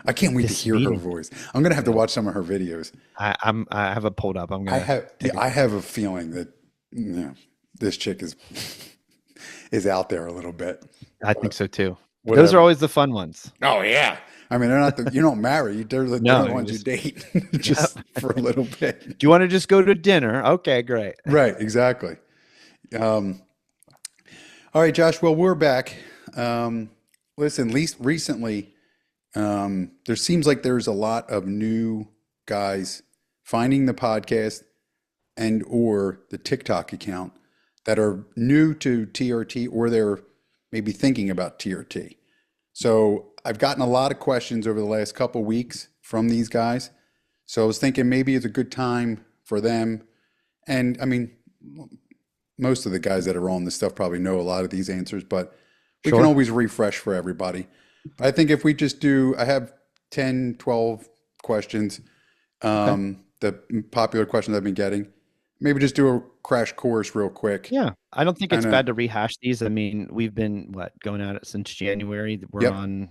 I can't wait to This hear her meeting. voice. I'm gonna have to watch some of her videos. I have it pulled up. I'm gonna take a I quick. have a feeling that this chick is out there a little bit, I think but so too. Those are whatever. always the fun ones. Oh yeah. I mean, they're not you don't marry. They're No, the you ones you just date yeah. just for a little bit. Do you want to just go to dinner? Okay, great. Right, exactly. Um, all right, Josh. Well, we're back. Um, listen, least recently, there seems like there's a lot of new guys finding the podcast and or the TikTok account that are new to TRT or they're maybe thinking about TRT. So I've gotten a lot of questions over the last couple of weeks from these guys. So I was thinking maybe it's a good time for them. And I mean, most of the guys that are on this stuff probably know a lot of these answers, but we can Sure. always refresh for everybody. I think if we just I have 10, 12 questions, Okay. the popular questions I've been getting. Maybe just do a crash course real quick. Yeah, I don't think it's Kind of, bad to rehash these. I mean, we've been going at it since January. We're yep, on.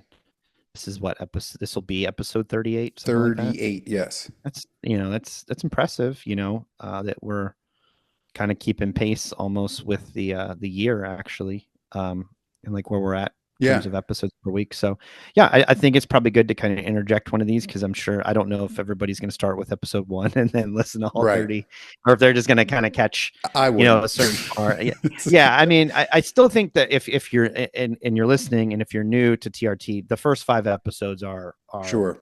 This is what episode? This will be episode 38, something like that. 38, yes. That's impressive. That we're kind of keeping pace almost with the year actually, and like where we're at in Yeah, terms of episodes per week. So yeah, I think it's probably good to kind of interject one of these because I'm sure I don't know if everybody's going to start with episode one and then listen to all right. 30, or if they're just going to kind of catch I wouldn't. a certain part. Yeah, yeah. I mean, I still think that if you're and you're listening and if you're new to TRT, the first five episodes Sure.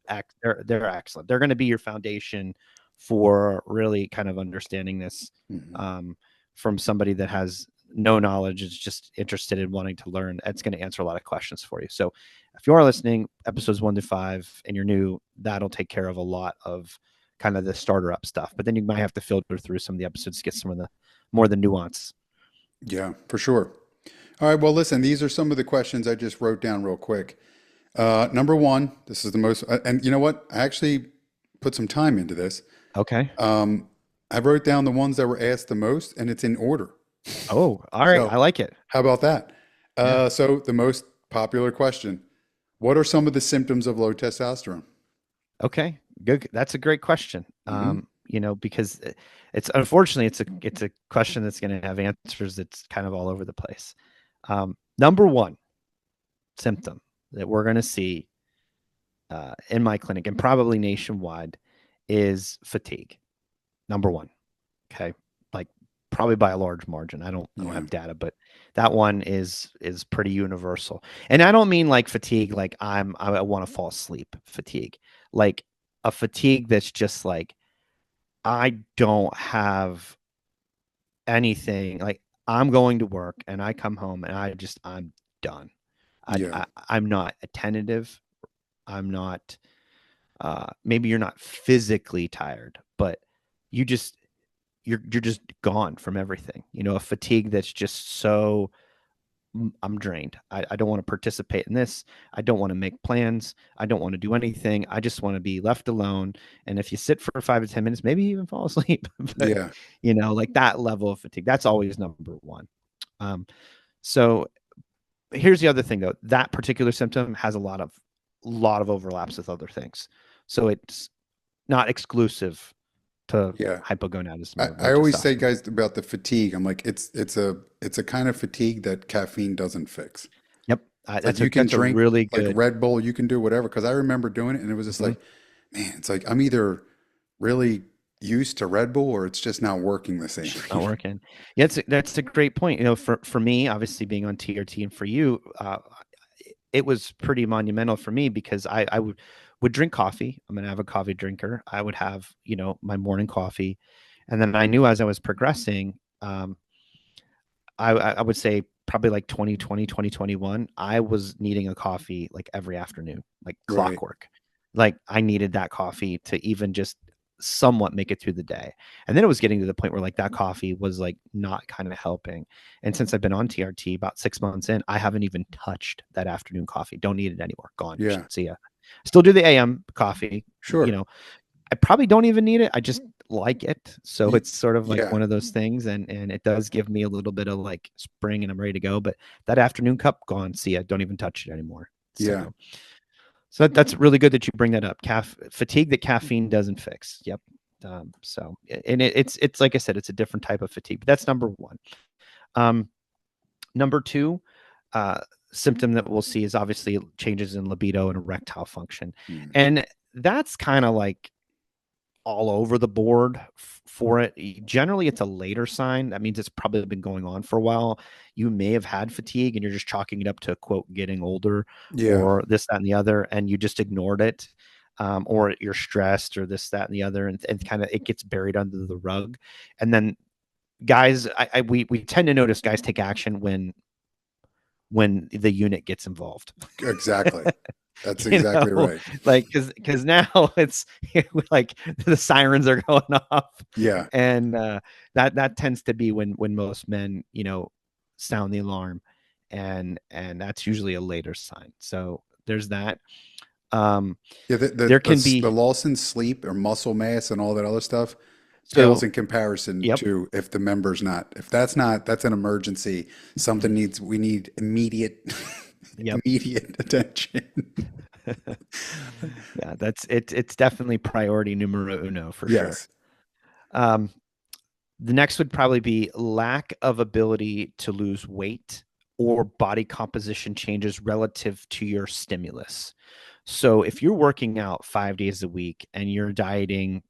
they're excellent. They're going to be your foundation for really kind of understanding this, Mhm. um, from somebody that has no knowledge, is just interested in wanting to learn. It's going to answer a lot of questions for you. So if you are listening, episodes 1 to 5, and you're new, that'll take care of a lot of kind of the starter up stuff. But then you might have to filter through some of the episodes to get some of the more the nuance. Yeah, for sure. All right. Well, listen, these are some of the questions I just wrote down real quick. Number one, this is the most, and you know what? I actually put some time into this. Okay. Um, I wrote down the ones that were asked the most, and it's in order. Oh, all right. So, I like it. how about that? Yeah. So, the most popular question: what are some of the symptoms of low testosterone? Okay. Good. That's a great question. Hmm. Because it's unfortunately it's a question that's going to have answers that's kind of all over the place. Number one symptom that we're going to see in my clinic and probably nationwide is fatigue. Number one. Okay. Like probably by a large margin. I don't Yeah. have data, but that one is pretty universal. And I don't mean like fatigue, like I want to fall asleep fatigue. Like a fatigue that's just like I don't have anything. Like I'm going to work and I come home and I'm done. Yeah. I'm not attentive. I'm not maybe you're not physically tired, but you just you're just gone from everything. A fatigue that's just so I'm drained. I don't want to participate in this. I don't want to make plans. I don't want to do anything. I just want to be left alone. And if you sit for 5 to 10 minutes, maybe even fall asleep. But Yeah. like that level of fatigue, that's always number one. So here's the other thing though. That particular symptom has a lot of overlaps with other things. So it's not exclusive to Yeah. hypogonadism or low I always say, testosterone. guys, about the fatigue. I'm like, it's a kind of fatigue that caffeine doesn't fix. Yep, It's like that's you a can that's a drink really like good. Red Bull, you can do whatever. Because I remember doing it, and it was just Mhm. like, man, it's like I'm either really used to Red Bull or it's just not working the same It's for just not me. working. Yeah, that's a great point. For me, obviously being on TRT, and for you, it was pretty monumental for me because I would drink coffee. I'm an avid coffee drinker. I would have my morning coffee, and then I knew as I was progressing, I would say probably like 2020, 2021, I was needing a coffee like every afternoon, like Right. clockwork. Like I needed that coffee to even just somewhat make it through the day. And then it was getting to the point where like that coffee was like not kind of helping. And since I've been on TRT about 6 months in, I haven't even touched that afternoon coffee. Don't need it anymore. Gone. Yeah. See ya. Still do the AM coffee, Sure. I probably don't even need it. I just like it. So Y- it's sort of like Yeah. one of those things. And it does give me a little bit of like spring and I'm ready to go. But that afternoon cup, gone. See, I don't even touch it anymore. Yeah. So So that's really good that you bring that up. Fatigue that caffeine doesn't fix. Yep. So, and it's like I said, it's a different type of fatigue. But that's number one. Um, Number two, uh, symptom that we'll see is obviously changes in libido and erectile function, Mm. and that's kind of like all over the board for it. Generally, it's a later sign. That means it's probably been going on for a while. You may have had fatigue and you're just chalking it up to, quote, getting older Yeah, or this, that, and the other, and you just ignored it. Or you're stressed or this, that, and the other, and kind of it gets buried under the rug. And then guys, we tend to notice guys take action when the unit gets involved. exactly. That's You exactly know, right. like because now it's like the sirens are going off, Yeah. and that tends to be when most men, sound the alarm, and that's usually a later sign. So there's that. Um, Yeah, there can be the loss in sleep or muscle mass and all that other stuff pales so in comparison yep, to if the member's not. If that's not, that's an emergency. Something needs, we need immediate, yep. immediate attention. Yeah, that's it. It's definitely priority numero uno for sure. Yes. Um, The next would probably be lack of ability to lose weight or body composition changes relative to your stimulus. So if you're working out 5 days a week and you're dieting,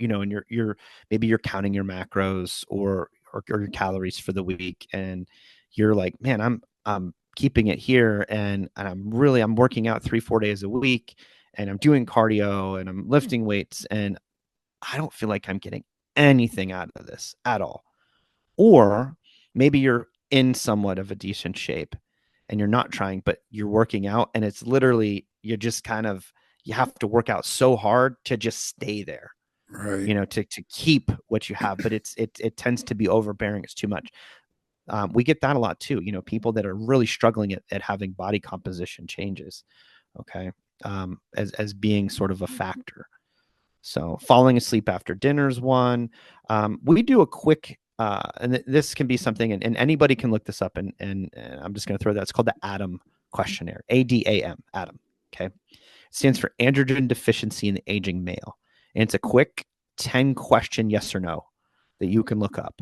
and you're maybe you're counting your macros or your calories for the week, and you're like, man, I'm keeping it here, and I'm working out 3-4 days a week, and I'm doing cardio and I'm lifting weights, and I don't feel like I'm getting anything out of this at all. Or maybe you're in somewhat of a decent shape and you're not trying, but you're working out, and it's literally, you're just kind of, you have to work out so hard to just stay there, Right. to keep what you have, but it tends to be overbearing. It's too much. We get that a lot too. People that are really struggling at having body composition changes. Okay. As being sort of a factor. So falling asleep after dinner is one. We do a quick, and this can be something, and anybody can look this up, and I'm just going to throw that. It's called the ADAM questionnaire, ADAM, ADAM. Okay. It stands for androgen deficiency in the aging male. And it's a quick 10-question yes or no that you can look up.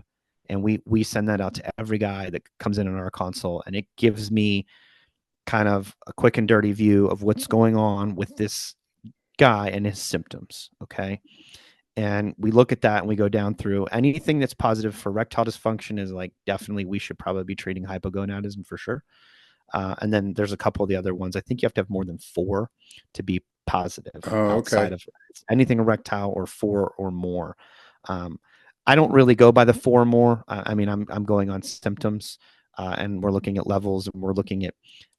And we send that out to every guy that comes in on our console, and it gives me kind of a quick and dirty view of what's going on with this guy and his symptoms. Okay. And we look at that and we go down through anything that's positive for erectile dysfunction is like, definitely we should probably be treating hypogonadism for sure. And then there's a couple of the other ones. I think you have to have more than 4 to be positive Oh, okay. outside of anything erectile, or 4 or more. Um, I don't really go by the 4 or more. I mean, I'm going on symptoms, and we're looking at levels, and we're looking at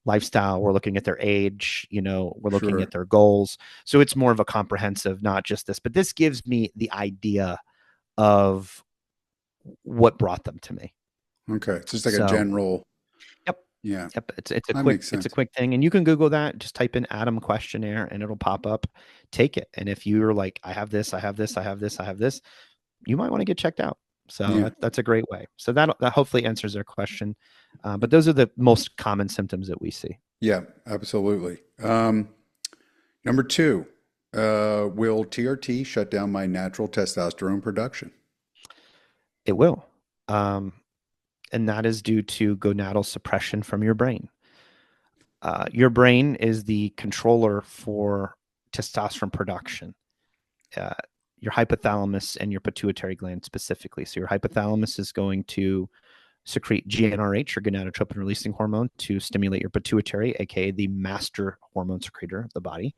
lifestyle, we're looking at their age, we're looking at Sure. their goals. So it's more of a comprehensive, not just this, but this gives me the idea of what brought them to me. Okay. It's just like a So, general. yep. Yeah, Yep, it's a that quick makes it's a sense. quick thing, and you can Google that. Just type in Adam questionnaire, and it'll pop up. Take it, and if you're like, I have this, I have this, I have this, I have this, you might want to get checked out. So Yeah. that's a great way. So that hopefully answers their question. But those are the most common symptoms that we see. Yeah, absolutely. Number two, will TRT shut down my natural testosterone production? It will, um, and that is due to gonadal suppression from your brain. Your brain is the controller for testosterone production. Uh, your hypothalamus and your pituitary gland specifically. So your hypothalamus is going to secrete GnRH, or gonadotropin releasing hormone, to stimulate your pituitary, aka the master hormone secretor of the body.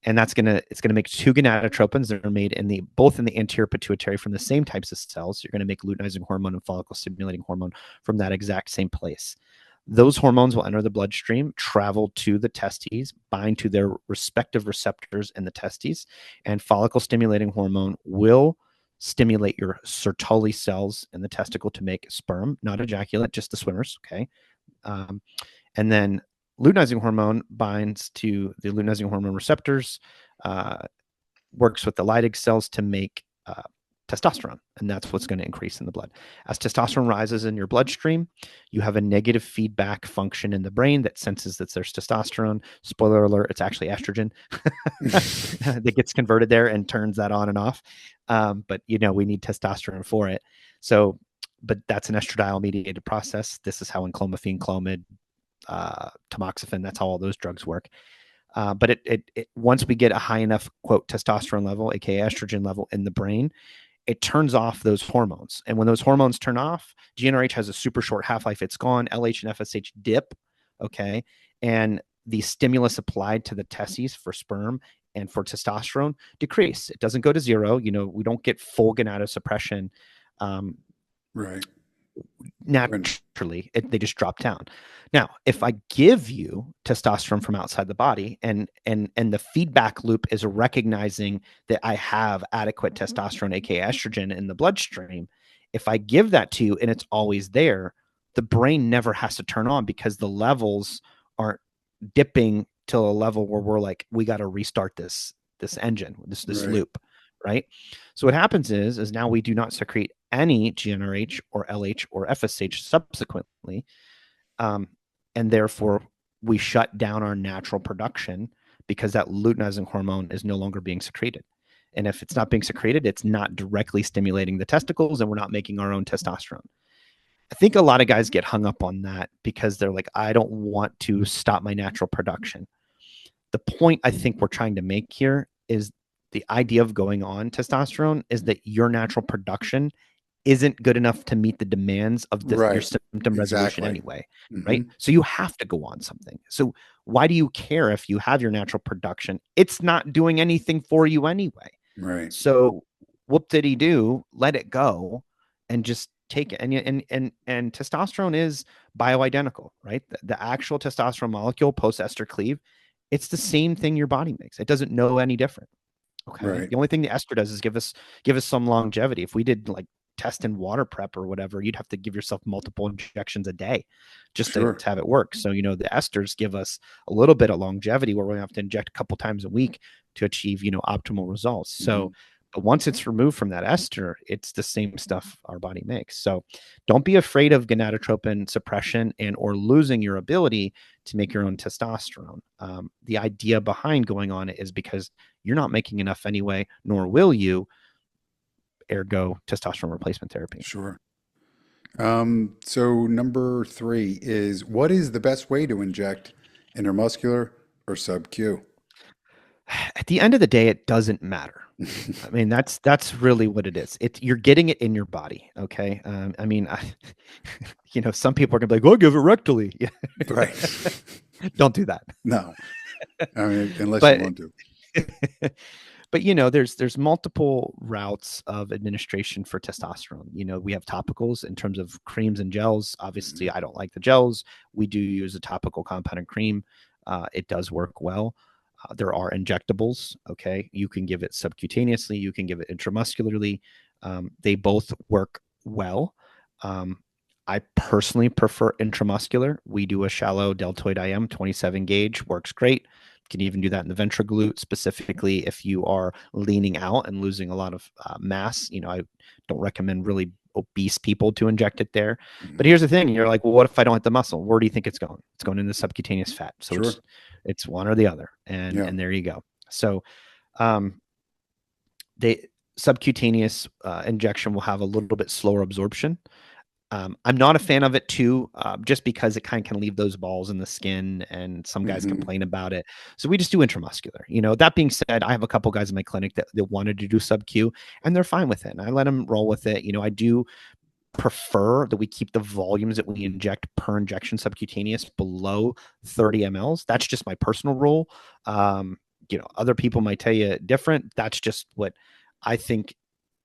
And it's gonna make 2 gonadotropins that are made both in the anterior pituitary from the same types of cells. You're going to make luteinizing hormone and follicle stimulating hormone from that exact same place. Those hormones will enter the bloodstream, travel to the testes, bind to their respective receptors in the testes, and follicle stimulating hormone will stimulate your Sertoli cells in the testicle to make sperm, not ejaculate, just the swimmers. Okay. Um, and then luteinizing hormone binds to the luteinizing hormone receptors, uh, works with the Leydig cells to make testosterone, and that's what's going to increase in the blood. As testosterone rises in your bloodstream, you have a negative feedback function in the brain that senses that there's testosterone. Spoiler alert, it's actually estrogen that gets converted there and turns that on and off. But we need testosterone for it. So, but that's an estradiol mediated process. This is how enclomiphene, clomid, tamoxifen, that's how all those drugs work. But it once we get a high enough, quote, testosterone level, aka estrogen level in the brain, it turns off those hormones. And when those hormones turn off, GnRH has a super short half-life. It's gone. LH and FSH dip, okay? And the stimulus applied to the testes for sperm and for testosterone decrease. It doesn't go to zero. We don't get full gonadosuppression. Right. Naturally, they just drop down. Now, if I give you testosterone from outside the body, and the feedback loop is recognizing that I have adequate testosterone, aka estrogen, in the bloodstream, if I give that to you and it's always there, the brain never has to turn on because the levels aren't dipping till a level where we're like, we got to restart this engine, this Right. loop, right? So what happens is now we do not secrete any GnRH or LH or FSH subsequently, and therefore we shut down our natural production because that luteinizing hormone is no longer being secreted. And if it's not being secreted, it's not directly stimulating the testicles, and we're not making our own testosterone. I think a lot of guys get hung up on that because they're like, I don't want to stop my natural production. The point I think we're trying to make here is the idea of going on testosterone is that your natural production isn't good enough to meet the demands of your symptom resolution anyway, right? So you have to go on something. So why do you care if you have your natural production? It's not doing anything for you anyway. Right. So whoop-diddy-do, let it go and just take it. And testosterone is bioidentical, right? The actual testosterone molecule post-ester cleave, it's the same thing your body makes. It doesn't know any different. Okay. Right. The only thing the ester does is give us some longevity. If we did like test and water prep or whatever, you'd have to give yourself multiple injections a day just to have it work. So, the esters give us a little bit of longevity where we have to inject a couple times a week to achieve, optimal results. So, but once it's removed from that ester, it's the same stuff our body makes. So don't be afraid of gonadotropin suppression and or losing your ability to make your own testosterone. The idea behind going on it is because you're not making enough anyway, nor will you, ergo testosterone replacement therapy. Sure. So number 3 is, what is the best way to inject, intramuscular or sub-Q? At the end of the day, it doesn't matter. I mean, that's really what it is. You're getting it in your body. Okay. Some people are gonna be like, "Oh, give it rectally." Right. Don't do that. No. I mean, unless you want to. But there's multiple routes of administration for testosterone. We have topicals in terms of creams and gels. Obviously, I don't like the gels. We do use a topical compounded cream. It does work well. There are injectables. Okay, you can give it subcutaneously. You can give it intramuscularly. They both work well. I personally prefer intramuscular. We do a shallow deltoid IM 27 gauge, works great. Can even do that in the ventriglute, specifically if you are leaning out and losing a lot of mass. I don't recommend really obese people to inject it there. But here's the thing. You're like, well, what if I don't hit the muscle? Where do you think it's going? It's going into the subcutaneous fat. So it's one or the other. And there you go. So the subcutaneous injection will have a little bit slower absorption. I'm not a fan of it too, just because it kind of can leave those balls in the skin, and some guys complain about it. So we just do intramuscular. That being said, I have a couple guys in my clinic that wanted to do sub-Q, and they're fine with it. And I let them roll with it. I do prefer that we keep the volumes that we inject per injection subcutaneous below 30 mLs. That's just my personal rule. Other people might tell you different. That's just what I think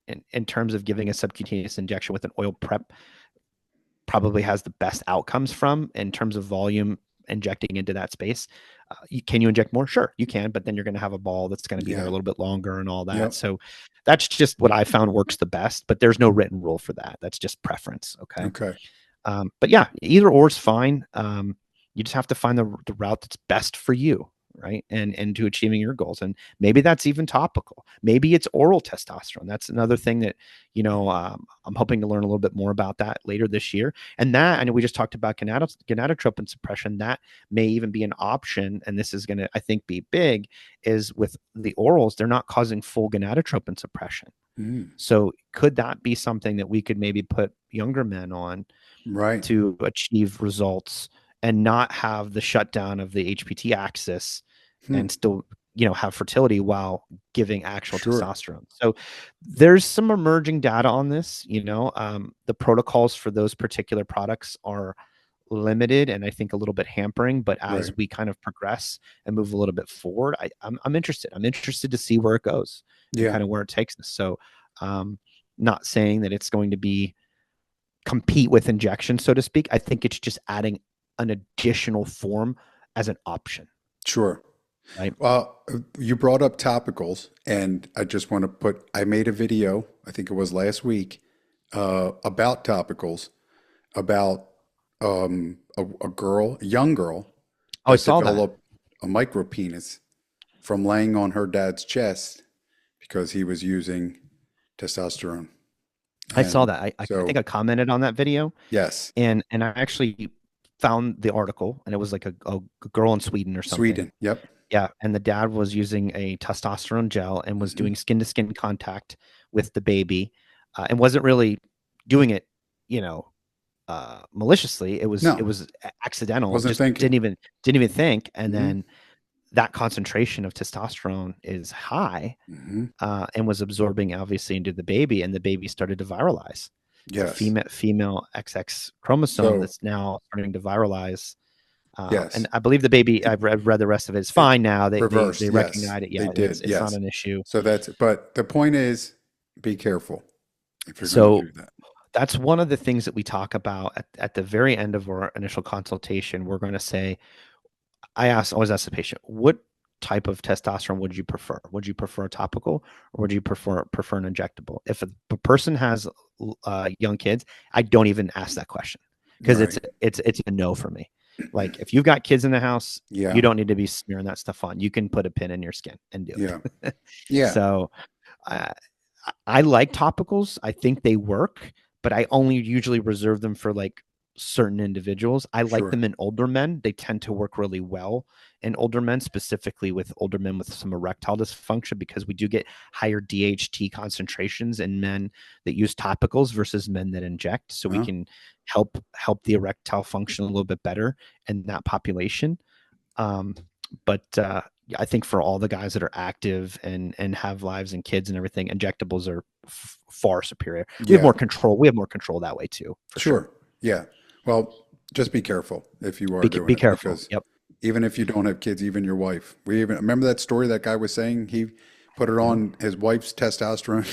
in terms of giving a subcutaneous injection with an oil prep probably has the best outcomes from in terms of volume injecting into that space. Can you inject more? Sure, you can, but then you're going to have a ball that's going to be there a little bit longer and all that. Yep. So that's just what I found works the best, but there's no written rule for that. That's just preference. Okay. But yeah, either or is fine. You just have to find the route that's best for you. right? And to achieving your goals. And maybe that's even topical. Maybe it's oral testosterone. That's another thing that, I'm hoping to learn a little bit more about that later this year. And that, I know we just talked about gonadotropin suppression. That may even be an option. And this is going to, I think, be big, is with the orals, they're not causing full gonadotropin suppression. Mm. So could that be something that we could maybe put younger men on Right. to achieve results and not have the shutdown of the HPT axis Hmm. and still, have fertility while giving actual Sure. testosterone? So there's some emerging data on this. The protocols for those particular products are limited and I think a little bit hampering, but as Right. we kind of progress and move a little bit forward, I'm interested. I'm interested to see where it goes and Yeah. kind of where it takes us. So, not saying that it's going to be compete with injection, so to speak. I think it's just adding an additional form as an option, Sure. right? Well, you brought up topicals, and I just want to I made a video, I think it was last week, about topicals, about a girl, a young girl, Oh, I that saw that. developed a micropenis from laying on her dad's chest because he was using testosterone. I saw And that. I think so, I commented on that video, yes, and I actually found the article, and it was like a girl in Sweden or something. Sweden. Yep. Yeah, and the dad was using a testosterone gel and was Hmm. doing skin to skin contact with the baby, and wasn't really doing it, you know, maliciously. It No, was accidental. wasn't Just thinking. didn't even think, and Hmm. then that concentration of testosterone is high, Hmm. and was absorbing obviously into the baby, and the baby started to viralize. It's a Yes. female XX chromosome So, that's now starting to viralize. And yes, I believe the baby, I've read the rest of it. It's it fine now. They reversed. Yes, recognize it. they Yeah, did. it's not Yes. an issue. So but the point is, be careful if you're going to So do that. that's one of the things that we talk about at the very end of our initial consultation. We're going to say, always ask the patient, what type of testosterone would you prefer? Would you prefer a topical, or would you prefer an injectable? If a person has young kids, I don't even ask that question, because Right. it's a no for me. Like, if you've got kids in the house, you Yeah. don't need to be smearing that stuff on. You can put a pin in your skin and do Yeah. it. Yeah. So uh, I like topicals. I think they work, but I only usually reserve them for like certain individuals. I like Sure. them in older men. They tend to work really well in older men, specifically with older men with some erectile dysfunction, because we do get higher DHT concentrations in men that use topicals versus men that inject. So we Huh? can help the erectile function a little bit better in that population. Um, but I think for all the guys that are active and have lives and kids and everything, injectables are far superior. We have Yeah. more control. We have more control that way too, for sure. Sure. Yeah. Well, just be careful if you are doing Be it, careful. because Yep. even if you don't have kids, even your wife, we even remember that story that guy was saying he put it Yeah. on his wife's testosterone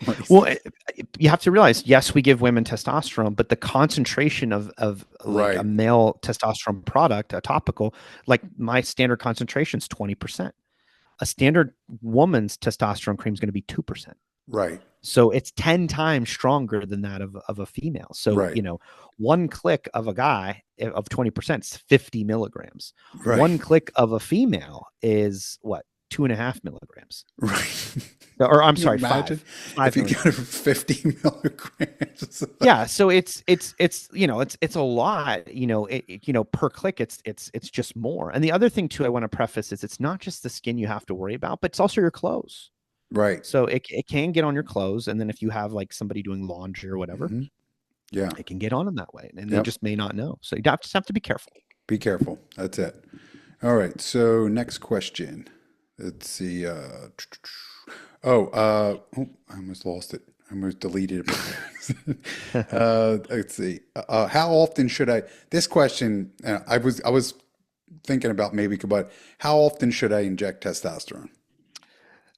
twice. Well, you have to realize, yes, we give women testosterone, but the concentration of like a Right. male testosterone product, a topical, like my standard concentration is 20%. A standard woman's testosterone cream is going to be 2%. Right. So it's 10 times stronger than that of a female. So, Right. one click of a guy of 20% is 50 milligrams. Right. One click of a female is what? 2.5 milligrams. Right. Or I'm Can you sorry, imagine if five you got milligrams. 50 milligrams? Yeah. So it's a lot, per click, it's just more. And the other thing too, I want to preface is it's not just the skin you have to worry about, but it's also your clothes. Right. So it can get on your clothes, and then if you have like somebody doing laundry or whatever, Hmm. Yeah. it can get on them that way, and they Yep. just may not know. So you just have to be careful. Be careful. That's it. All right. So next question. Let's see. Oh, I almost lost it. I almost deleted it. Let's see. How often should I? This question, I was thinking about maybe, but how often should I inject testosterone?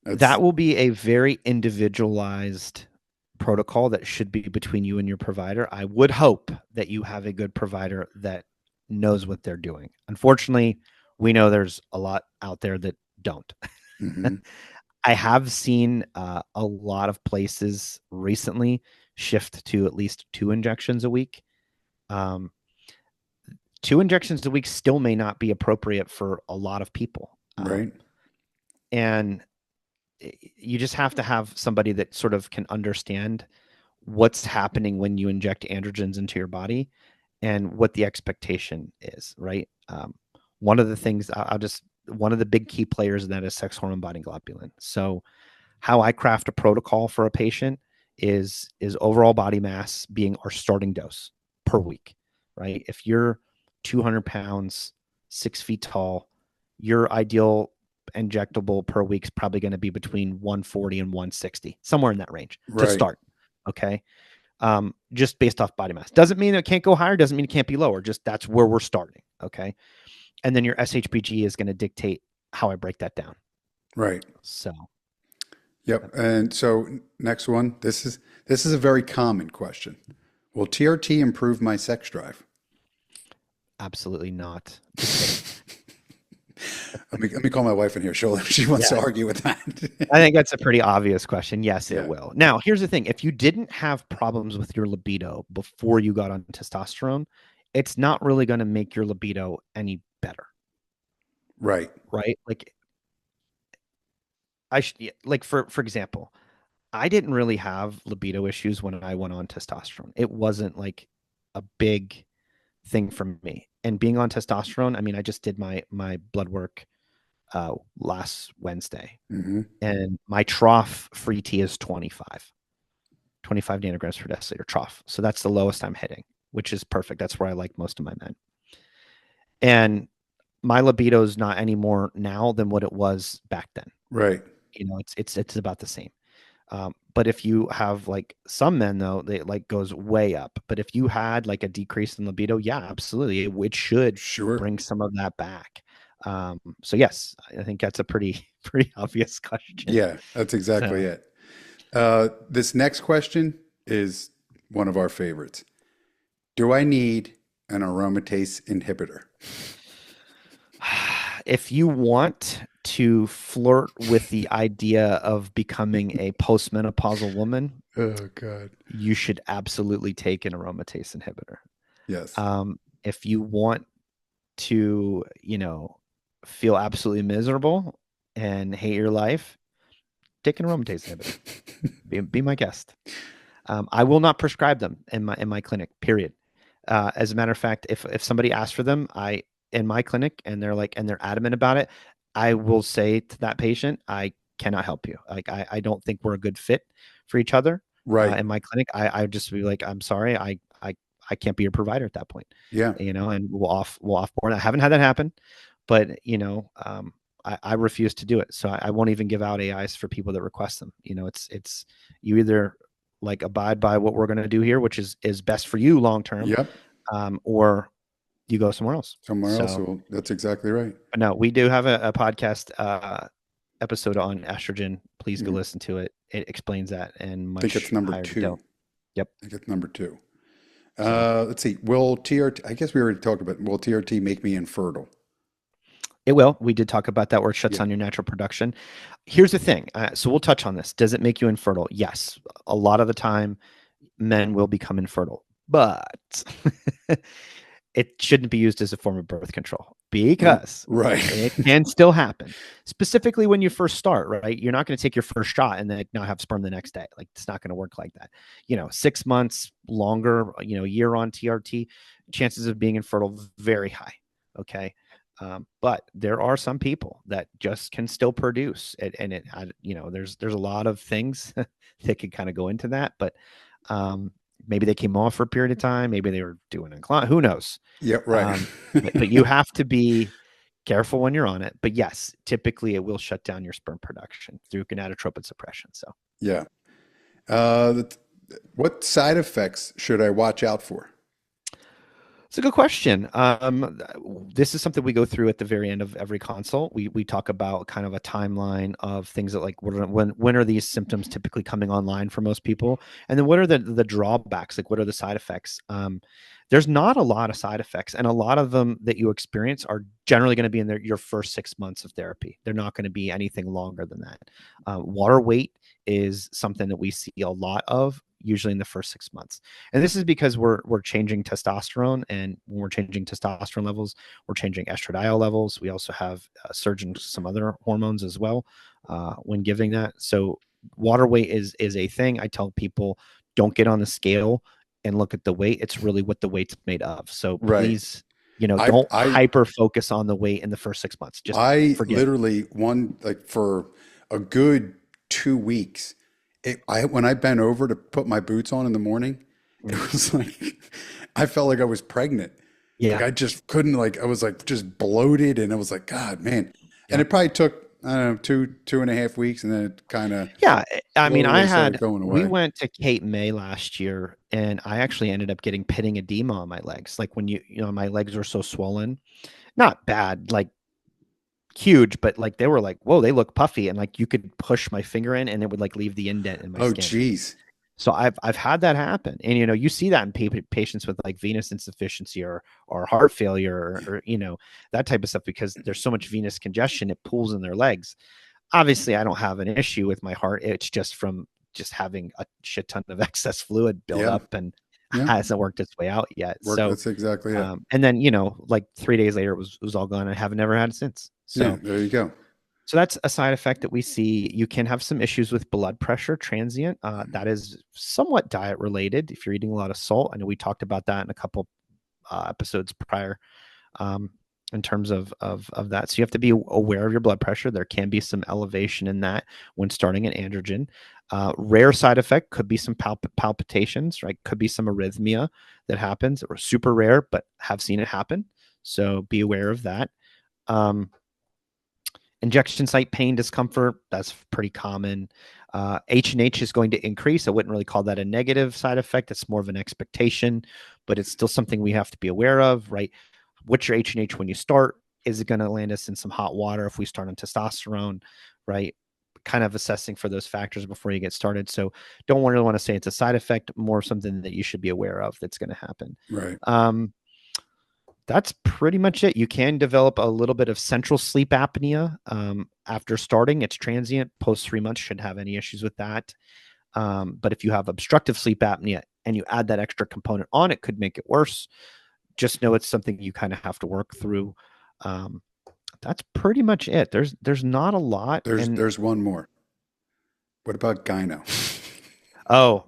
That's That will be a very individualized protocol that should be between you and your provider. I would hope that you have a good provider that knows what they're doing. Unfortunately, we know there's a lot out there that don't. hmm. I have seen a lot of places recently shift to at least 2 injections a week. Um, 2 injections a week still may not be appropriate for a lot of people. Right. And you just have to have somebody that sort of can understand what's happening when you inject androgens into your body and what the expectation is, right? One of the things one of the big key players in that is sex hormone binding globulin. So how I craft a protocol for a patient is overall body mass being our starting dose per week, right? If you're 200 pounds, 6 feet tall, your ideal injectable per week is probably going to be between 140 and 160, somewhere in that range to Right. start. Okay. Just based off body mass. Doesn't mean it can't go higher, doesn't mean it can't be lower. Just that's where we're starting. Okay. And then your SHBG is going to dictate how I break that down. Right. So, Yep. And so next one, this is a very common question. Will TRT improve my sex drive? absolutely not. Just kidding. Let me call my wife in here. She wants to argue with that. I think that's a pretty obvious question. Yes, Yeah. it will. Now, here's the thing. If you didn't have problems with your libido before you got on testosterone, it's not really going to make your libido any better, Right. right? Like like for example, I didn't really have libido issues when I went on testosterone. It wasn't like a big thing for me. And being on testosterone, I mean, I just did my blood work last Wednesday, Mm-hmm. and my trough free T is 25 nanograms per deciliter trough. So that's the lowest I'm hitting, which is perfect. That's where I like most of my men. And my libido is not any more now than what it was back then. Right. You know, it's about the same. But if you have like some men though, they like goes way up. But if you had like a decrease in libido, yeah, absolutely, it should Sure. bring some of that back. So yes, I think that's a pretty obvious question. Yeah, that's exactly So it. This next question is one of our favorites. Do I need an aromatase inhibitor? if you want to flirt with the idea of becoming a postmenopausal woman, Oh, God. you should absolutely take an aromatase inhibitor. Yes. If you want to, feel absolutely miserable and hate your life, take an aromatase inhibitor. Be my guest. I will not prescribe them in my clinic. Period. As a matter of fact, if somebody asks for them, in my clinic and they're adamant about it, I will say to that patient, I cannot help you. Like I don't think we're a good fit for each other. Right. In my clinic, I just be like, I'm sorry, I can't be your provider at that point. Yeah. And we'll offboard. I haven't had that happen, but I refuse to do it. So I won't even give out AIs for people that request them. It's you either like abide by what we're going to do here, which is best for you long term, Yep. or you go somewhere else. Somewhere else. So, Well, that's exactly right. but no, we do have a podcast episode on estrogen. Please go Mm. listen to it. It explains that in I think it's much number higher two. detail. Yep. I think it's number two. So Let's see. Will TRT, I guess we already talked about, will TRT make me infertile? it will. We did talk about that where it shuts Yeah. down your natural production. Here's the thing. So we'll touch on this. Does it make you infertile? Yes. A lot of the time, men will become infertile, but it shouldn't be used as a form of birth control because Right. it can still happen. Specifically when you first start, right? You're not going to take your first shot and then not have sperm the next day. Like it's not going to work like that. 6 months longer, a year on TRT, chances of being infertile very high. Okay. But there are some people that just can still produce it, and there's a lot of things that could kind of go into that, but maybe they came off for a period of time, maybe they were doing incline, who knows? Yeah. Right. But you have to be careful when you're on it. But yes, typically it will shut down your sperm production through gonadotropin suppression. So Yeah. Uh, what side effects should I watch out for? it's a good question. This is something we go through at the very end of every consult. We talk about kind of a timeline of things that like when are these symptoms typically coming online for most people, and then what are the drawbacks? Like what are the side effects? there's not a lot of side effects, and a lot of them that you experience are generally going to be in your first 6 months of therapy. They're not going to be anything longer than that. Water weight is something that we see a lot of, usually in the first 6 months, and this is because we're changing testosterone, and when we're changing testosterone levels, we're changing estradiol levels. We also have surge in some other hormones as well when giving that. So water weight is a thing. I tell people, don't get on the scale and look at the weight. It's really what the weight's made of. So Right. please, I don't I hyper focus on the weight in the first 6 months. Just I forget it. literally one like for a good 2 weeks. I when I bent over to put my boots on in the morning, it Mm. was like I felt like I was pregnant. Like Yeah. I just couldn't like I was like just bloated and I was like, God, man. And Yep. it probably took I don't know, 2.5 weeks and then it kind of Yeah. I mean, slowly started going we away. went to Cape May last year, and I actually ended up getting pitting edema on my legs. Like when my legs were so swollen, not bad, like huge, but like they were like, whoa, they look puffy. And like you could push my finger in and it would like leave the indent in my Oh, skin. geez. So I've had that happen, and you see that in patients with like venous insufficiency or heart failure or that type of stuff, because there's so much venous congestion, it pulls in their legs. Obviously, I don't have an issue with my heart. It's just from just having a shit ton of excess fluid build Yeah. up and Yeah. hasn't worked its way out yet. Work. So, That's exactly it. and then like 3 days later, it was all gone. I haven't never had it since. Yeah. So There you go. that's a side effect that we see. You can have some issues with blood pressure, transient. That is somewhat diet related. If you're eating a lot of salt, I know we talked about that in a couple episodes prior, um, in terms of that. So you have to be aware of your blood pressure. There can be some elevation in that when starting an androgen. Rare side effect could be some palpitations, right? Could be some arrhythmia that happens, or super rare, but have seen it happen. So be aware of that. Injection site pain, discomfort, that's pretty common. H&H is going to increase. I wouldn't really call that a negative side effect. It's more of an expectation, but it's still something we have to be aware of, right? What's your H&H when you start? Is it going to land us in some hot water if we start on testosterone, right? Kind of assessing for those factors before you get started. So don't really want to say it's a side effect, more something that you should be aware of that's going to happen. Right. That's pretty much it. You can develop a little bit of central sleep apnea after starting. It's transient. Post 3 months, shouldn't have any issues with that. But if you have obstructive sleep apnea and you add that extra component on, it could make it worse. Just know it's something you kind of have to work through. That's pretty much it. There's not a lot. And There's one more. What about gyno? oh,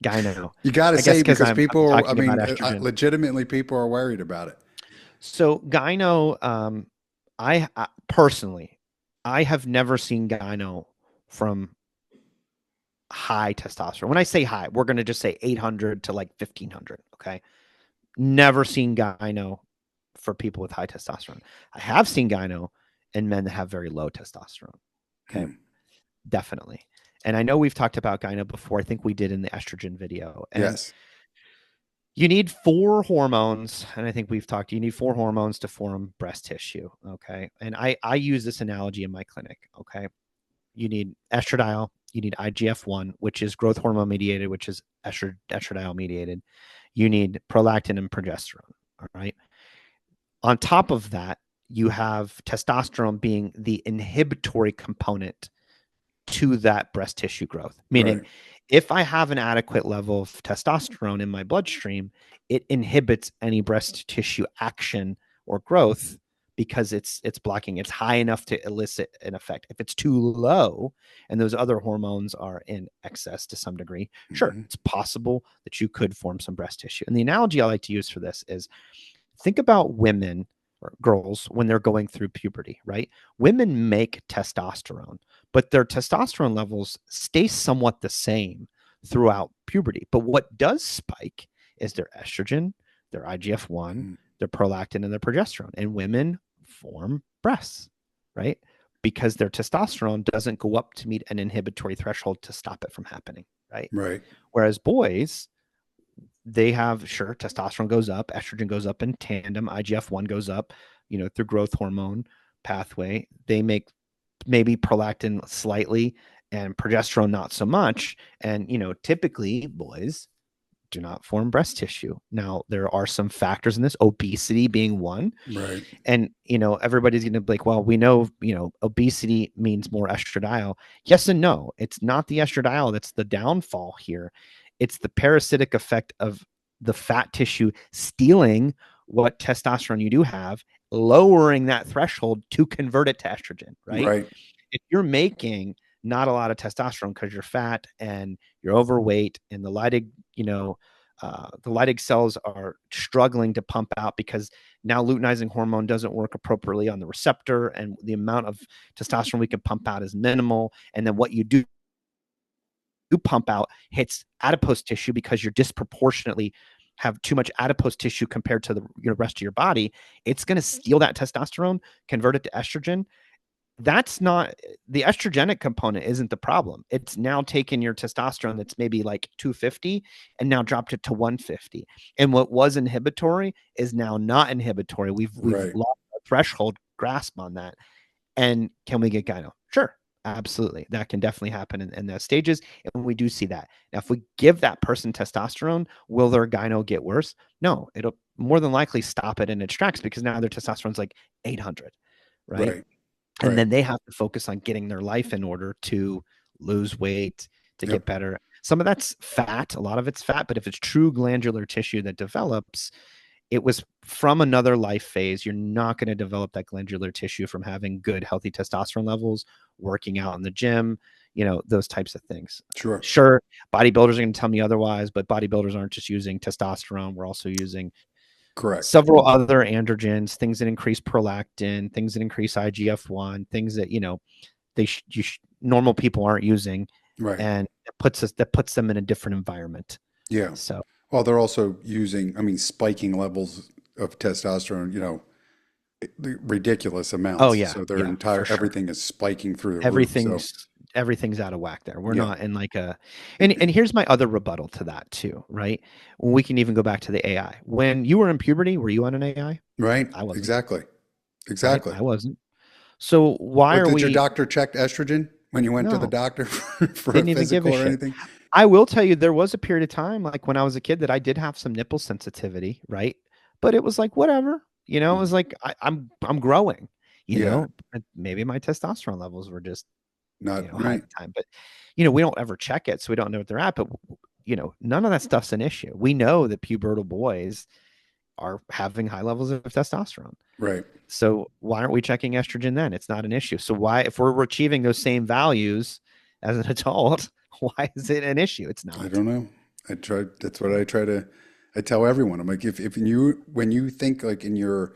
gyno. You got to I guess say because because I'm people, I talking about mean, estrogen. legitimately, people are worried about it. So gyno, I personally, I have never seen gyno from high testosterone. When I say high, we're going to just say 800 to like 1500. Okay. Never seen gyno for people with high testosterone. I have seen gyno in men that have very low testosterone. Okay. Hmm. Definitely. And I know we've talked about gyno before. I think we did in the estrogen video. And Yes. you need 4 hormones, and I think we've talked. You need 4 hormones to form breast tissue. Okay, and I use this analogy in my clinic. Okay, you need estradiol, you need IGF-1, which is growth hormone mediated, which is estradiol mediated. You need prolactin and progesterone. All right. On top of that, you have testosterone being the inhibitory component to that breast tissue growth. Right. Meaning, if I have an adequate level of testosterone in my bloodstream, it inhibits any breast tissue action or growth because it's blocking. It's high enough to elicit an effect. If it's too low and those other hormones are in excess to some degree, sure, Hmm. it's possible that you could form some breast tissue. And the analogy I like to use for this is, think about women or girls when they're going through puberty, right? Women make testosterone, but their testosterone levels stay somewhat the same throughout puberty. But what does spike is their estrogen, their IGF-1, Hmm. their prolactin, and their progesterone. And women form breasts, right? Because their testosterone doesn't go up to meet an inhibitory threshold to stop it from happening, right? Right. Whereas boys, they have, sure, testosterone goes up, estrogen goes up in tandem, IGF-1 goes up, through growth hormone pathway. They make maybe prolactin slightly and progesterone not so much. And, typically boys do not form breast tissue. Now, there are some factors in this, obesity being one. Right. And, everybody's going to be like, well, we know, obesity means more estradiol. Yes and no. It's not the estradiol that's the downfall here. It's the parasitic effect of the fat tissue stealing what testosterone you do have, lowering that threshold to convert it to estrogen, right? Right. If you're making not a lot of testosterone because you're fat and you're overweight and the Leydig cells are struggling to pump out because now luteinizing hormone doesn't work appropriately on the receptor, and the amount of testosterone we can pump out is minimal. And then what you do pump out hits adipose tissue because you're disproportionately have too much adipose tissue compared to the rest of your body. It's going to steal that testosterone, convert it to estrogen. That's not the estrogenic component isn't the problem. It's now taken your testosterone that's maybe like 250 and now dropped it to 150. And what was inhibitory is now not inhibitory. We've Right. lost a threshold grasp on that. And can we get gyno? Sure. Absolutely. That can definitely happen in those stages. And we do see that. Now, if we give that person testosterone, will their gyno get worse? No, it'll more than likely stop it in its tracks because now their testosterone's like 800, right? Right. And Right. then they have to focus on getting their life in order to lose weight, to Yep. get better. Some of that's fat, a lot of it's fat, but if it's true glandular tissue that develops, it was from another life phase. You're not going to develop that glandular tissue from having good, healthy testosterone levels, working out in the gym, those types of things. Sure. Sure, bodybuilders are going to tell me otherwise, but bodybuilders aren't just using testosterone. We're also using Correct. several other androgens, things that increase prolactin, things that increase IGF-1, things that normal people aren't using, Right. and that puts them in a different environment. Yeah. So, Well, they're also using, I mean, spiking levels of testosterone, ridiculous oh amounts. yeah, So their yeah, for entire sure. everything is spiking through the roof. So Everything's out of whack there. We're yeah. not in like and here's my other rebuttal to that too, right? We can even go back to the AI. When you were in puberty, were you on an AI? Right. I wasn't, Exactly. right? Exactly. I wasn't. So why But are did your we doctor check estrogen when you went to the no, doctor for a didn't even give physical a or shit. anything? I will tell you there was a period of time like when I was a kid that I did have some nipple sensitivity, right? But it was like whatever, it was Mhm. like I'm growing, Yeah. and maybe my testosterone levels were just Not high at right. the time. But we don't ever check it, so we don't know what they're at. But none of that stuff's an issue. We know that pubertal boys are having high levels of testosterone. Right. So why aren't we checking estrogen then? It's not an issue. So why, if we're achieving those same values as an adult, why is it an issue? It's I not. don't know. That's what I tell everyone. I'm like, if you, when you think like in your,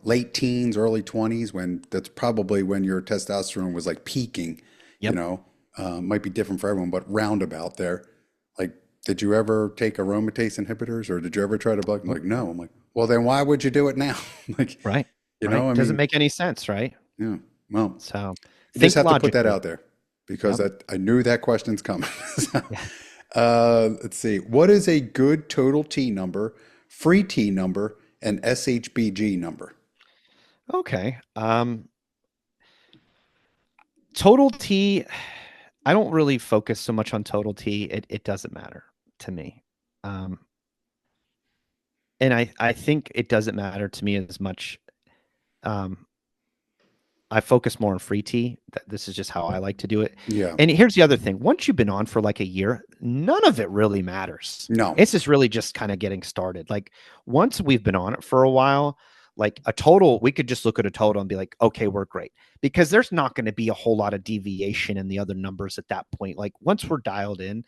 late teens, early 20s, when that's probably when your testosterone was like peaking, Yep. might be different for everyone, but roundabout there. Like, did you ever take aromatase inhibitors or did you ever try to block? I'm Nope. like, no. I'm like, well, then why would you do it now? Like, Right. Right. I Doesn't mean, make any sense, right? yeah, well, So I just think have to put that logically. out there because Yep. I knew that question's coming. So, Yeah. let's see. What is a good total T number, free T number, and SHBG number? Okay. Total T, I don't really focus so much on total T. It doesn't matter to me. Um, and I think it doesn't matter to me as much. Um, I focus more on free T. This is just how I like to do it. Yeah. And here's the other thing. Once you've been on for like a year, none of it really matters. No. It's just really just kind of getting started. Like once we've been on it for a while, like a total, we could just look at a total and be like, okay, we're great. Because there's not going to be a whole lot of deviation in the other numbers at that point. Like once we're dialed in,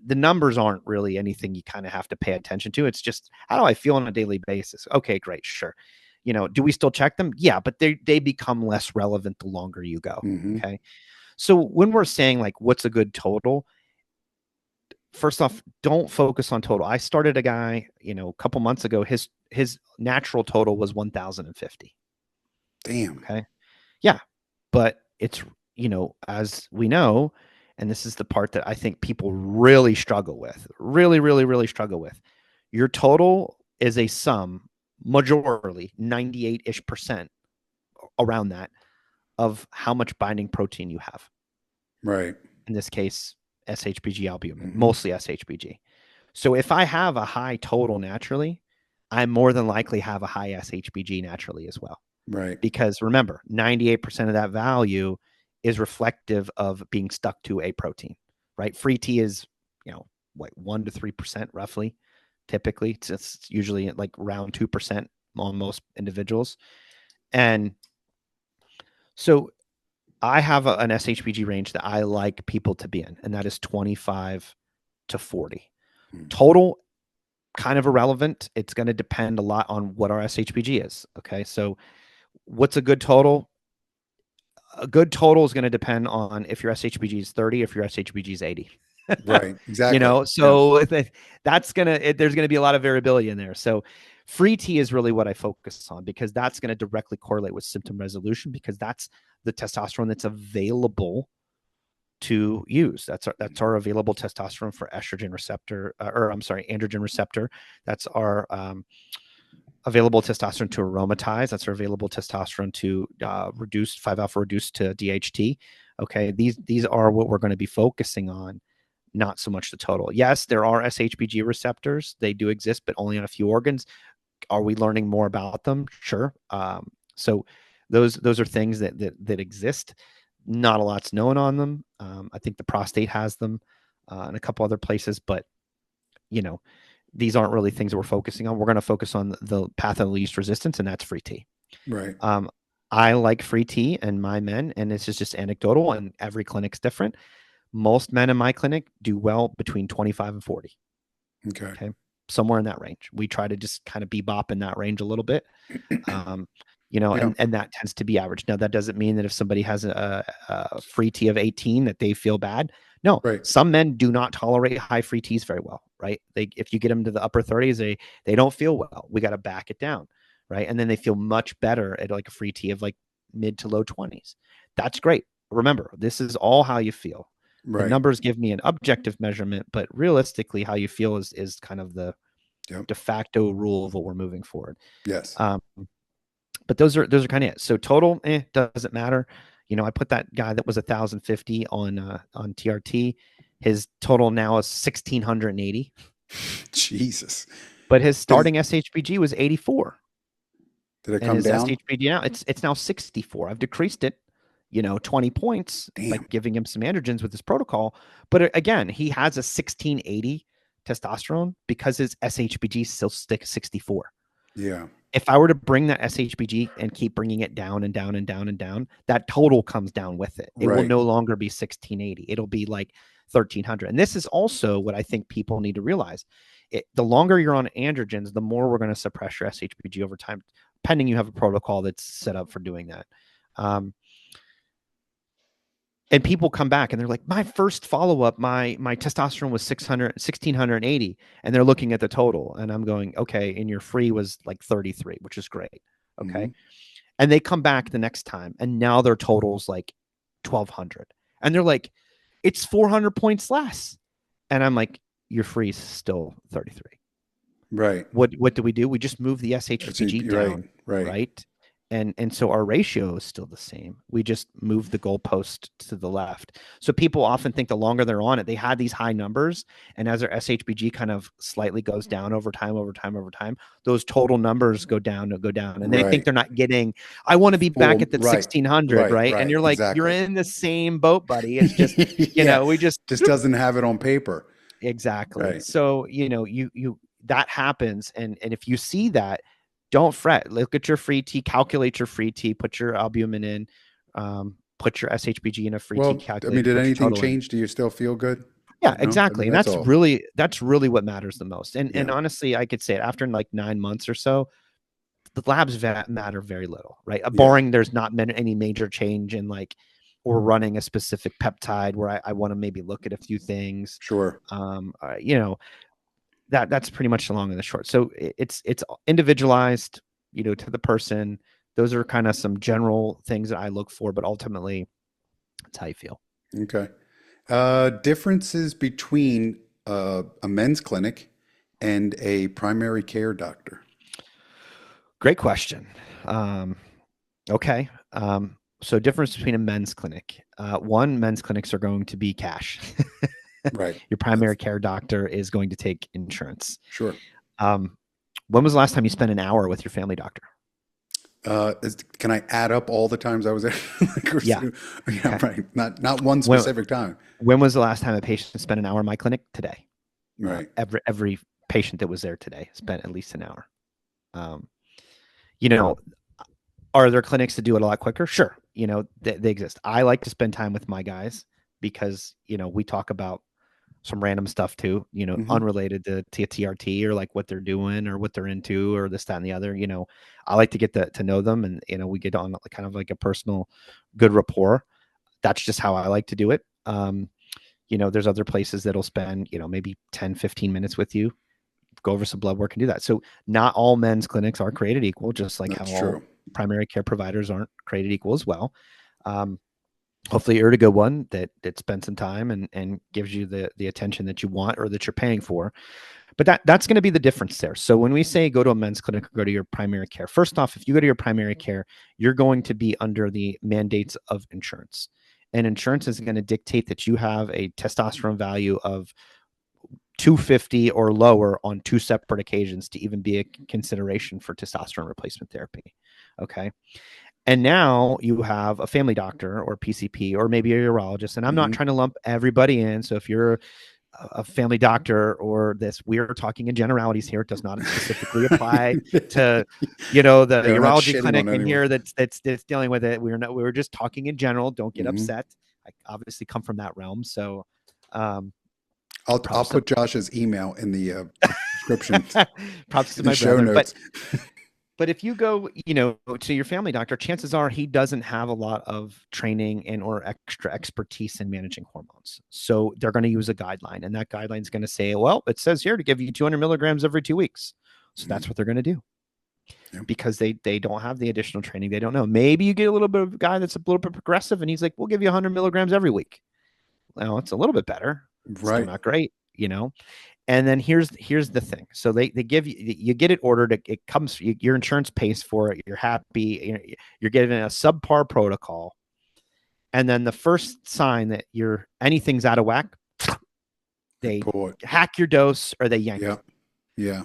the numbers aren't really anything you kind of have to pay attention to. It's just how do I feel on a daily basis? Okay, great, sure. Do we still check them? Yeah, but they become less relevant the longer you go. Hmm. Okay. So when we're saying like what's a good total, first off, don't focus on total. I started a guy, a couple months ago, his natural total was 1050. Damn. Okay. Yeah. But it's, as we know, and this is the part that I think people really struggle with, really, really, really struggle with. Your total is a sum, majorly 98-ish% around that of how much binding protein you have. Right. In this case, SHBG albumin, Hmm. mostly SHBG. So if I have a high total naturally, I more than likely have a high SHBG naturally as well. Right. Because remember, 98% of that value is reflective of being stuck to a protein, right? Free T is, what, 1 to 3% roughly. Typically, it's usually like around 2% on most individuals. And so I have an SHBG range that I like people to be in, and that is 25 to 40. Mm. Total, kind of irrelevant. It's going to depend a lot on what our SHBG is. Okay. So what's a good total? A good total is going to depend on if your SHBG is 30, if your SHBG is 80. Right. Exactly. Yeah. So that's there's going to be a lot of variability in there. So free T is really what I focus on, because that's going to directly correlate with symptom resolution, because that's the testosterone that's available to use. That's our available testosterone for estrogen receptor, or I'm sorry, androgen receptor. That's our available testosterone to aromatize. That's our available testosterone to reduce 5-alpha reduced to DHT. Okay, these are what we're going to be focusing on, not so much the total. Yes, there are SHBG receptors. They do exist, but only on a few organs. Are we learning more about them? Sure. So those are things that exist. Not a lot's known on them. I think the prostate has them, and a couple other places, but these aren't really things that we're focusing on. We're going to focus on the path of least resistance, and that's free T. Right. I like free T in my men, and this is just anecdotal, and every clinic's different. Most men in my clinic do well between 25 and 40. Okay. Okay. Somewhere in that range. We try to just kind of bebop in that range a little bit. Yeah. And that tends to be average. Now, that doesn't mean that if somebody has a free T of 18 that they feel bad. No, Right. some men do not tolerate high free Ts very well, right? If you get them to the upper 30s, they don't feel well. We got to back it down, right? And then they feel much better at like a free T of like mid to low 20s. That's great. Remember, this is all how you feel. The Right. numbers give me an objective measurement, but realistically, how you feel is kind of the Yep. de facto rule of what we're moving forward. Yes. But those are kind of it. So total, doesn't matter. I put that guy that was 1,050 on TRT. His total now is 1,680, Jesus. but his Does, starting SHBG was 84, did it and come his down? SHBG now it's now 64. I've decreased it, 20 points by Damn. giving him some androgens with this protocol. But again, he has a 1,680 testosterone because his SHBG still sticks 64. Yeah. If I were to bring that SHBG and keep bringing it down and down and down and down, that total comes down with it. It will Right. no longer be 1680. It'll be like 1300. And this is also what I think people need to realize. The longer you're on androgens, the more we're going to suppress your SHBG over time, pending you have a protocol that's set up for doing that. And people come back and they're like, my first follow-up, my testosterone was 1680, and they're looking at the total. And I'm going, okay, and your free was like 33, which is great. Okay. Mm-hmm. And they come back the next time, and now their total's like 1200. And they're like, it's 400 points less. And I'm like, your free is still 33. Right. What do? We just move the SHBG You're right. down, Right. right? And so our ratio is still the same. We just move the goalpost to the left. So people often think the longer they're on it, they had these high numbers, and as their SHBG kind of slightly goes down over time, those total numbers go down, and they think Right. they're not getting. I want to be back Full. at that Right. 1600, right? And Right. you're like, you're Exactly. in the same boat, buddy. It's just, Yeah. we just Just doesn't have it on paper. exactly. Right. So you that happens, and if you see that, don't fret. Look at your free T, calculate your free T, put your albumin in, put your SHBG in a free T Well, I mean, calculator, did put your anything total in. change? Do you still feel good? Yeah, No. I exactly. mean, And that's that's all. really what matters the most. And Yeah. honestly, I could say it after like 9 months or so, the labs matter very little, right? Yeah. Barring there's not any major change in like, or running a specific peptide where I want to maybe look at a few things. Sure. That's pretty much the long and the short. So it's individualized, to the person. Those are kind of some general things that I look for, but ultimately, that's how you feel. Okay. Differences between a men's clinic and a primary care doctor. Great question. Okay. So difference between a men's clinic. One, men's clinics are going to be cash. Right. Your primary care doctor is going to take insurance. Sure. Um, when was the last time you spent an hour with your family doctor? Can I add up all the times I was there? Like, Yeah. yeah, Okay. right. Not one When specific time. when was the last time a patient spent an hour in my clinic? Today. Right. Every patient that was there today spent at least an hour. Um, you know, are there clinics that do it a lot quicker? Sure. They exist. I like to spend time with my guys because, we talk about some random stuff too, Hmm. unrelated to TRT or like what they're doing or what they're into or this, that, and the other. I like to get to know them, and, we get on kind of like a personal good rapport. That's just how I like to do it. There's other places that'll spend, maybe 10, 15 minutes with you, go over some blood work and do that. So not all men's clinics are created equal, just like how That's all true. primary care providers aren't created equal as well. Um, Hopefully you're a good one that spends some time and gives you the attention that you want or that you're paying for. But that's going to be the difference there. So when we say go to a men's clinic or go to your primary care, first off, if you go to your primary care, you're going to be under the mandates of insurance. And insurance is going to dictate that you have a testosterone value of 250 or lower on two separate occasions to even be a consideration for testosterone replacement therapy. Okay. And now you have a family doctor or PCP or maybe a urologist. And I'm not Hmm. trying to lump everybody in. So if you're a family doctor or this, we're talking in generalities here. It does not specifically apply to, the Yeah, we're not urology shitting clinic on in anyone. here that's dealing with it. We're just talking in general. Don't get Hmm. upset. I obviously come from that realm. So, um, I'll props to put Josh's email in the description, props to in the my show brother. But notes. if you go, to your family doctor, chances are he doesn't have a lot of training and or extra expertise in managing hormones. So they're going to use a guideline, and that guideline is going to say, well, it says here to give you 200 milligrams every 2 weeks. So Mhm. that's what they're going to do Yep. because they don't have the additional training. They don't know. Maybe you get a little bit of a guy that's a little bit progressive, and he's like, we'll give you 100 milligrams every week. Well, it's a little bit better. Still Right. not great. And then here's the thing. So they give you get it ordered. It comes, your insurance pays for it. You're happy. You're given a subpar protocol. And then the first sign that anything's out of whack, They they pull it. hack your dose or they yank Yeah. it. Yeah.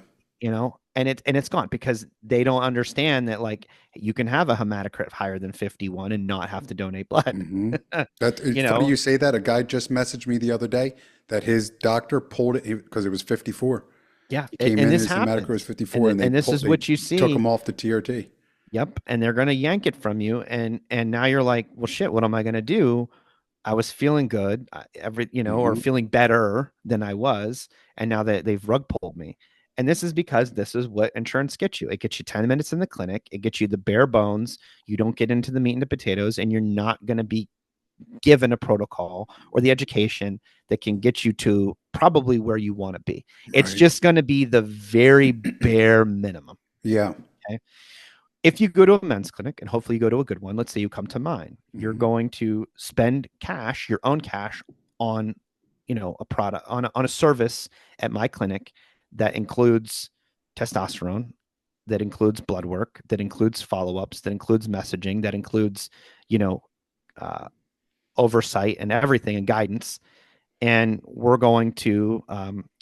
And it's gone because they don't understand that, like, you can have a hematocrit higher than 51 and not have to donate blood. Hmm. That it's you funny know, you say that. A guy just messaged me the other day that his doctor pulled it because it was 54. yeah. He And, came and in, this his hematocrit was happens. 54, And and and this is they what you took him see. off the TRT. Yep, and they're gonna yank it from you, and now you're like, well, shit, what am I gonna do? I was feeling good, or Hmm. feeling better than I was, and now that they've rug pulled me. And this is because this is what insurance gets you. It gets you 10 minutes in the clinic. It gets you the bare bones. You don't get into the meat and the potatoes, and you're not going to be given a protocol or the education that can get you to probably where you want to be. It's Right. just going to be the very bare minimum. Yeah. Okay. If you go to a men's clinic, and hopefully you go to a good one, let's say you come to mine, you're Hmm. going to spend cash, your own cash, on a product, on a service at my clinic that includes testosterone, that includes blood work, that includes follow-ups, that includes messaging, that includes you know uh, oversight and everything and guidance. And we're going to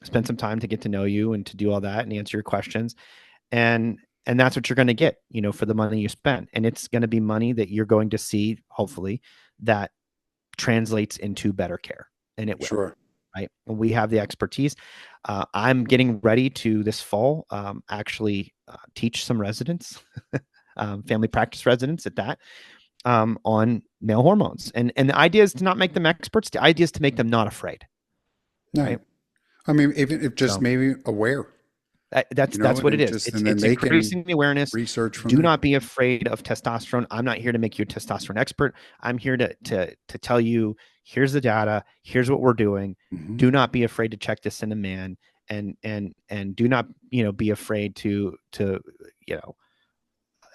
spend some time to get to know you and to do all that and answer your questions. And that's what you're going to get, for the money you spend. And it's going to be money that you're going to see, hopefully, that translates into better care. And it will. Sure. Right. And we have the expertise. I'm getting ready to this fall actually teach some residents, family practice residents at that, on male hormones. And the idea is to not make them experts. The idea is to make them not afraid. Right. Right. I mean, even if just So maybe aware, that's what it and is. just, It's and then it's they can increasing the awareness. research from Do there. not be afraid of testosterone. I'm not here to make you a testosterone expert. I'm here to tell you, here's the data, here's what we're doing. Hmm. Do not be afraid to check this in a man, and do not be afraid to you know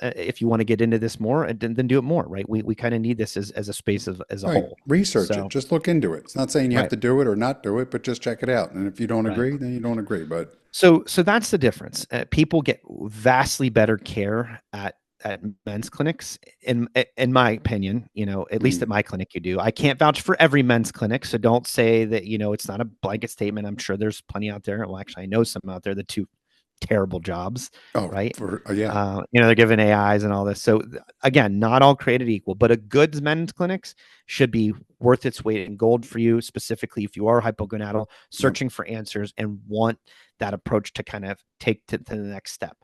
if you want to get into this more, then do it more. Right. We kind of need this as a space as a Right. whole. Research it. So Just look into it. It's not saying you have right, to do it or not do it, but just check it out. And if you don't right. agree, then you don't agree. But So that's the difference. People get vastly better care at at men's clinics, in my opinion, at least at Mm. my clinic, you do. I can't vouch for every men's clinic, so don't say that, it's not a blanket statement. I'm sure there's plenty out there. Well, actually, I know some out there that do terrible jobs, Oh, right? yeah, They're giving AIs and all this. So again, not all created equal, but a good men's clinics should be worth its weight in gold for you, specifically if you are hypogonadal, yep, searching for answers and want that approach to kind of take to the next step.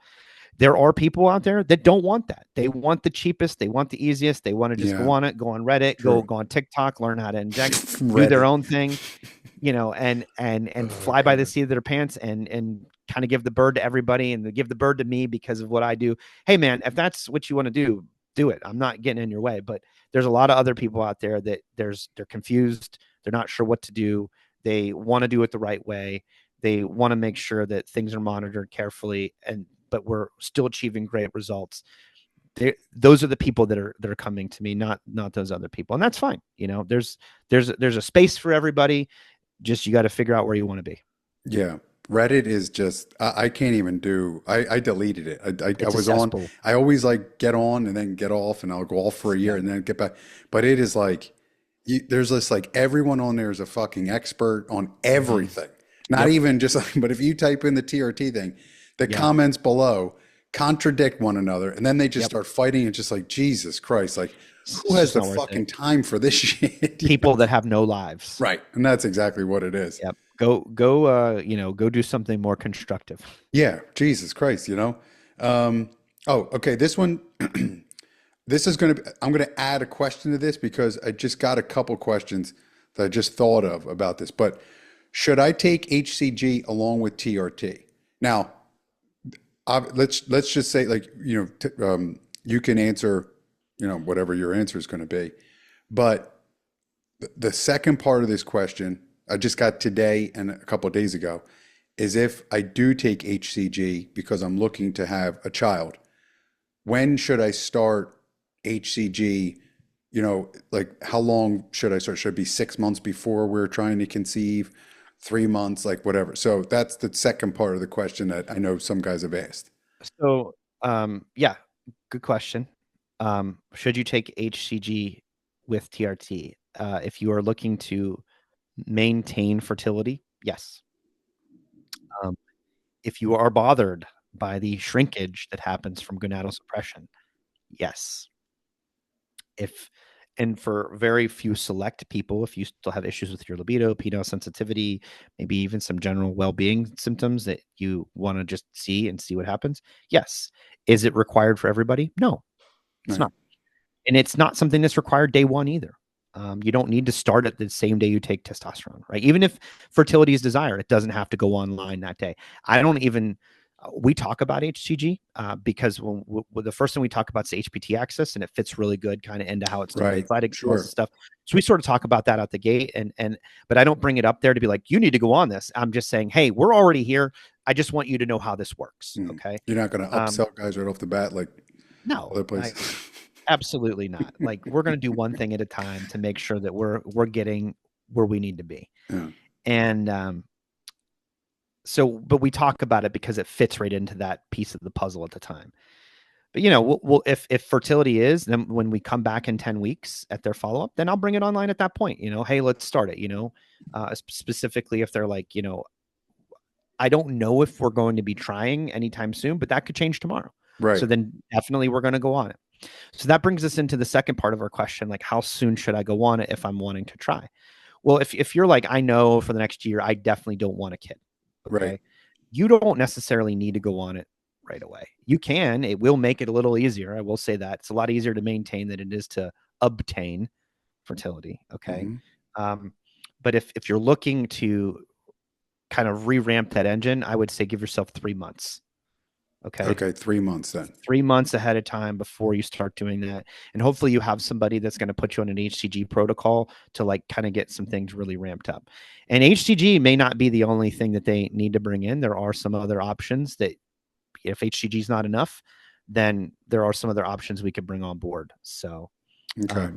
There are people out there that don't want that. They want the cheapest, they want the easiest, they want to just go yeah, on it, go on Reddit, true. go on TikTok, learn how to inject, do their Reddit. own thing, and fly by the God. seat of their pants and kind of give the bird to everybody and give the bird to me because of what I do. Hey man, if that's what you want to do it. I'm not getting in your way, but there's a lot of other people out there that they're confused, they're not sure what to do. They want to do it the right way. They want to make sure that things are monitored carefully, but we're still achieving great results. Those are the people that are coming to me, not those other people, and that's fine. There's a space for everybody. Just you got to figure out where you want to be. Yeah. Reddit is just, I can't even do, I deleted it. I It's a was on, cesspool. I always like get on and then get off and I'll go off for a year Yep. and then get back. But it is like, there's this like everyone on there is a fucking expert on Mm-hmm. everything. Not Yep. even just like, but if you type in the TRT thing, the Yeah. comments below contradict one another and then they just Yep. start fighting and just like, Jesus Christ, like who It's has just the not worth it. fucking time for this shit? You know? People that have no lives. Right. And that's exactly what it is. Yep. Go do something more constructive. Yeah, Jesus Christ, you know. Oh, okay. This one, this is going to be, I'm going to add a question to this because I just got a couple questions that I just thought of about this. But should I take HCG along with TRT? Now, let's just say like, you can answer, whatever your answer is going to be. But the second part of this question I just got today and a couple of days ago is if I do take HCG because I'm looking to have a child, when should I start HCG? Like how long should I start? Should it be 6 months before we're trying to conceive, 3 months, like whatever? So that's the second part of the question that I know some guys have asked. So, yeah, good question. Should you take HCG with TRT? If you are looking to maintain fertility, yes. Um, if you are bothered by the shrinkage that happens from gonadal suppression, yes. And for very few select people, if you still have issues with your libido, penile sensitivity, maybe even some general well-being symptoms that you want to just see and see what happens, yes. Is it required for everybody? No, it's Right. not. And it's not something that's required day one either. You don't need to start at the same day you take testosterone, right? Even if fertility is desired, it doesn't have to go online that day. I don't even, we talk about HCG because the first thing we talk about is HPT axis, and it fits really good kind of into how it Right. stimulates Leydig cells and Sure. stuff. So we sort of talk about that out the gate, but I don't bring it up there to be like, you need to go on this. I'm just saying, hey, we're already here. I just want you to know how this works. Mm. Okay. You're not going to Um, upsell guys right off the bat like no, other places. absolutely not. Like we're going to do one thing at a time to make sure that we're getting where we need to be. Yeah. And but we talk about it because it fits right into that piece of the puzzle at the time. But we'll if fertility is, then when we come back in 10 weeks at their follow up, then I'll bring it online at that point. Hey, let's start it. Specifically if they're like, I don't know if we're going to be trying anytime soon, but that could change tomorrow. Right. So then definitely we're going to go on it. So that brings us into the second part of our question, like how soon should I go on it if I'm wanting to try? Well, if you're like, I know for the next year, I definitely don't want a kid. Right. Okay. You don't necessarily need to go on it right away. You can, it will make it a little easier. I will say that it's a lot easier to maintain than it is to obtain fertility. Okay. Hmm. But if you're looking to kind of re-ramp that engine, I would say give yourself 3 months. Okay. Okay. 3 months then. 3 months ahead of time before you start doing that. And hopefully you have somebody that's going to put you on an HCG protocol to like kind of get some things really ramped up. And HCG may not be the only thing that they need to bring in. There are some other options that if HCG is not enough, then there are some other options we could bring on board. So, Okay.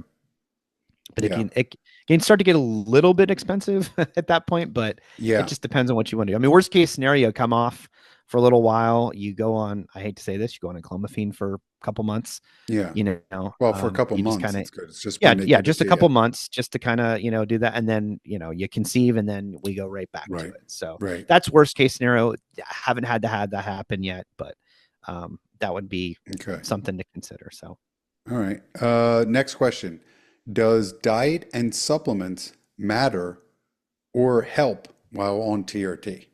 but Yeah. it can start to get a little bit expensive at that point, but Yeah. it just depends on what you want to do. I mean, worst case scenario, come off for a little while. You go on, I hate to say this, you go on a clomiphene for couple months, Yeah. you know, Well, for a couple you just months, kind of, it's good. It's just yeah, when they yeah, give it just a to you. couple months just to kind of, do that. And then, you conceive and then we go right back to Right. it. So Right. that's worst case scenario. I haven't had to have that happen yet, but that would be Okay. something to consider. So. All right. Next question. Does diet and supplements matter or help while on TRT?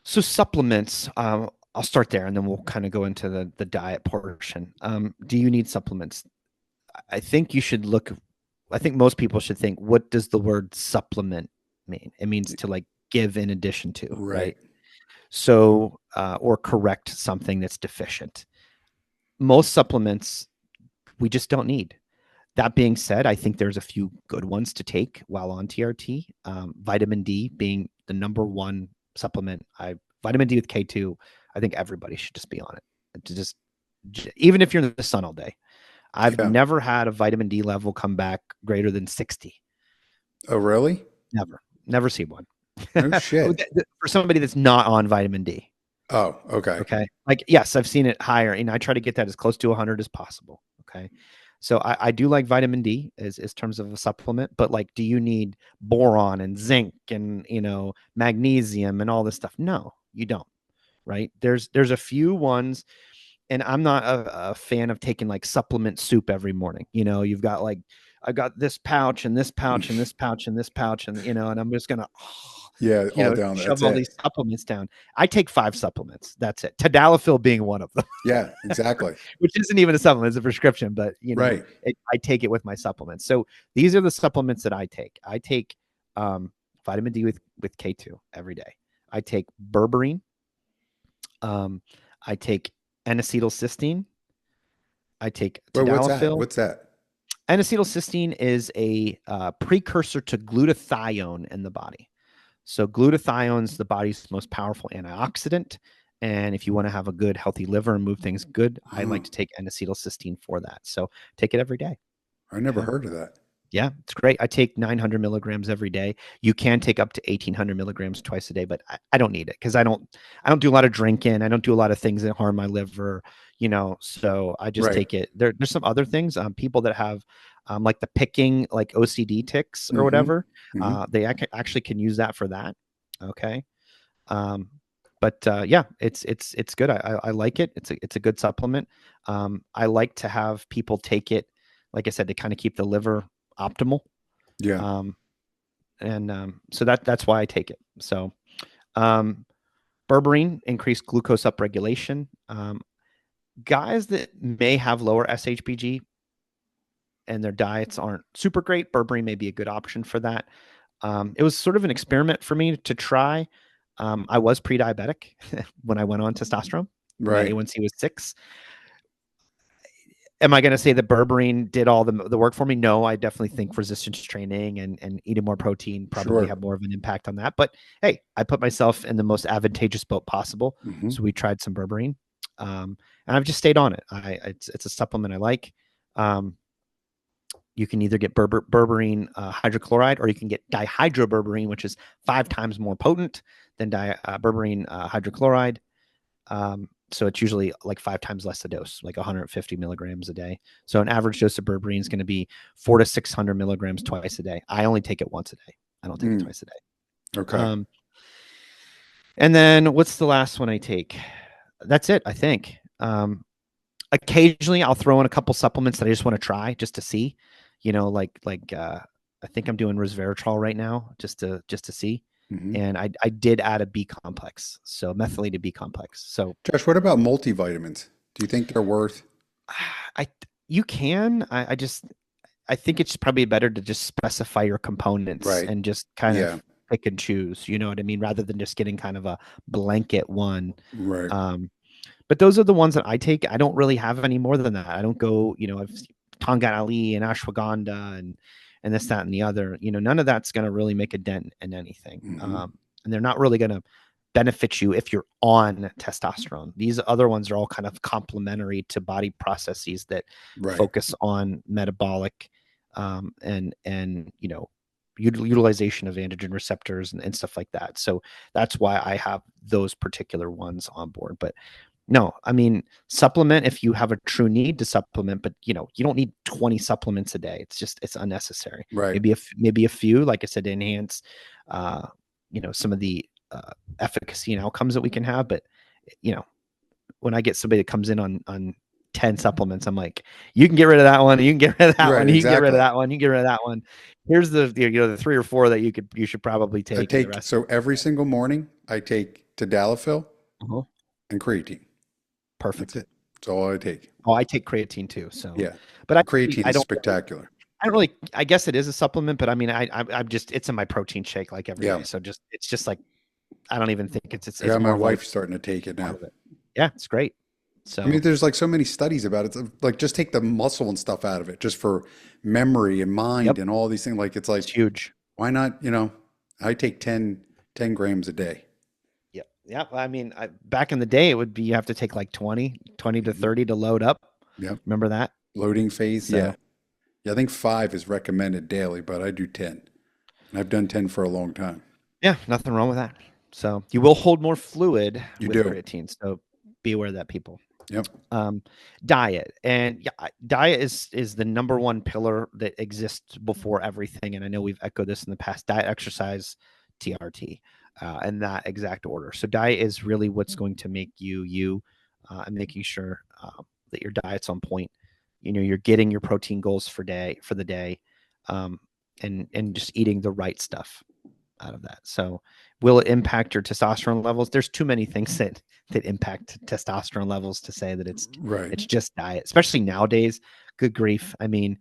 So supplements, I'll start there and then we'll kind of go into the diet portion. Do you need supplements? I think you should look, I think most people should think, what does the word supplement mean? It means to like give in addition to, Right. right? So, or correct something that's deficient. Most supplements we just don't need. That being said, I think there's a few good ones to take while on TRT. Vitamin D being the number one supplement. Vitamin D with K2. I think everybody should just be on it. To just even if you're in the sun all day. I've Yeah. never had a vitamin D level come back greater than 60. Oh, really? Never seen one. No shit. For somebody that's not on vitamin D. Oh, okay. Okay. Like, yes, I've seen it higher, and I try to get that as close to 100 as possible. Okay. So I do like vitamin D as terms of a supplement, but like, do you need boron and zinc and, magnesium and all this stuff? No, you don't. Right. There's a few ones, and I'm not a fan of taking like supplement soup every morning. You've got like, I've got this pouch and this pouch and this pouch and this pouch, and, and I'm just going to, Yeah, all down. shove That's all it. these supplements down. I take 5 supplements. That's it. Tadalafil being one of them, Yeah, exactly. which isn't even a supplement, it's a prescription, but Right. I take it with my supplements. So these are the supplements that I take. I take vitamin D with K2 every day. I take berberine. I take N-acetylcysteine. I take Well, what's that? tadalafil. What's that? N-acetylcysteine is a precursor to glutathione in the body. So glutathione is the body's most powerful antioxidant. And if you want to have a good, healthy liver and move things good, I like Oh, to take N-acetylcysteine for that. So take it every day. I never Okay. heard of that. Yeah, it's great. I take 900 milligrams every day. You can take up to 1800 milligrams twice a day, but I don't need it because I don't do a lot of drinking. I don't do a lot of things that harm my liver, so I just Right. take it. There's some other things. People that have like the picking, like OCD tics or Mm-hmm. whatever, Mm-hmm. they actually can use that for that. Okay. Um, but yeah, it's good. I like it. It's a good supplement. I like to have people take it, like I said, to kind of keep the liver optimal. Yeah. Um, and so that's why I take it. So berberine, increased glucose upregulation. Guys that may have lower SHBG and their diets aren't super great, berberine may be a good option for that. It was sort of an experiment for me to try. I was pre-diabetic when I went on testosterone. My Right. A1C was 6. Am I going to say that berberine did all the work for me? No, I definitely think resistance training and eating more protein probably Sure. have more of an impact on that. But hey, I put myself in the most advantageous boat possible. Mm-hmm. So we tried some berberine, and I've just stayed on it. It's a supplement I like. You can either get berberine hydrochloride, or you can get dihydroberberine, which is 5 times more potent than berberine hydrochloride. So it's usually like 5 times less a dose, like 150 milligrams a day. So an average dose of berberine is going to be 400 to 600 milligrams twice a day. I only take it once a day. I don't take it twice a day. Okay. And then what's the last one I take? That's it, I think. Occasionally I'll throw in a couple supplements that I just want to try just to see, like I think I'm doing resveratrol right now just to see. Mm-hmm. And I did add a B complex, so methylated B complex. So Josh, what about multivitamins? Do you think they're worth? I you can. I think it's probably better to just specify your components Right. and just kind Yeah. of pick and choose, you know what I mean, rather than just getting kind of a blanket one. Right. But those are the ones that I take. I don't really have any more than that. I don't go, I've Tongan Ali and ashwagandha and this, that, and the other. None of that's going to really make a dent in anything. Mm-hmm. And they're not really going to benefit you if you're on testosterone. These other ones are all kind of complementary to body processes that Right. focus on metabolic and utilization of androgen receptors and stuff like that. So that's why I have those particular ones on board. But No, I mean, supplement if you have a true need to supplement, but you know, you don't need 20 supplements a day. It's unnecessary. Right. Maybe a few, like I said, to enhance, uh, you know, some of the efficacy and outcomes that we can have. But you know, when I get somebody that comes in on 10 supplements, I'm like, you can get rid of that one, you can get rid of that Right. one, you can get rid of Exactly. that one, you can get rid of that one. Here's the you know the 3 or 4 that you should probably I take, and the take, rest. so every single morning I take tadalafil Uh-huh. and creatine. That's Perfect. it. That's all I take. Oh, I take creatine too. So, Yeah. but Creatine I is don't spectacular. I don't really. I guess it is a supplement, but I mean, I'm just it's in my protein shake like every Yeah. day. So it's just like I don't even think I it's got my more of like wife starting to take it part now. of it. Yeah, it's great. I mean, So there's like so many studies about it. It's like just take the muscle and stuff out of it, just for memory and mind yep, and all these things. Like it's it's like, huge. why not? I take 10 grams a day. Yep, yep. I mean, back in the day, it would be you have to take like 20 to Mhm. 30 to load up. Yep. Remember that? Loading phase. Yeah. So Yeah. I think 5 is recommended daily, but I do 10. And I've done 10 for a long time. yeah, nothing wrong with that. So you will hold more fluid You with do. creatine. So be aware of that, people. Yep. um, Diet, and yeah, diet is the number one pillar that exists before everything. And I know we've echoed this in the past: diet, exercise, TRT, in that exact order. So diet is really what's going to make you, and making sure that your diet's on point. You know, you're getting your protein goals for the day, um, and just eating the right stuff out of that. So will it impact your testosterone levels? There's too many things that impact testosterone levels to say that Right. it's just diet, especially nowadays. Good grief. I mean,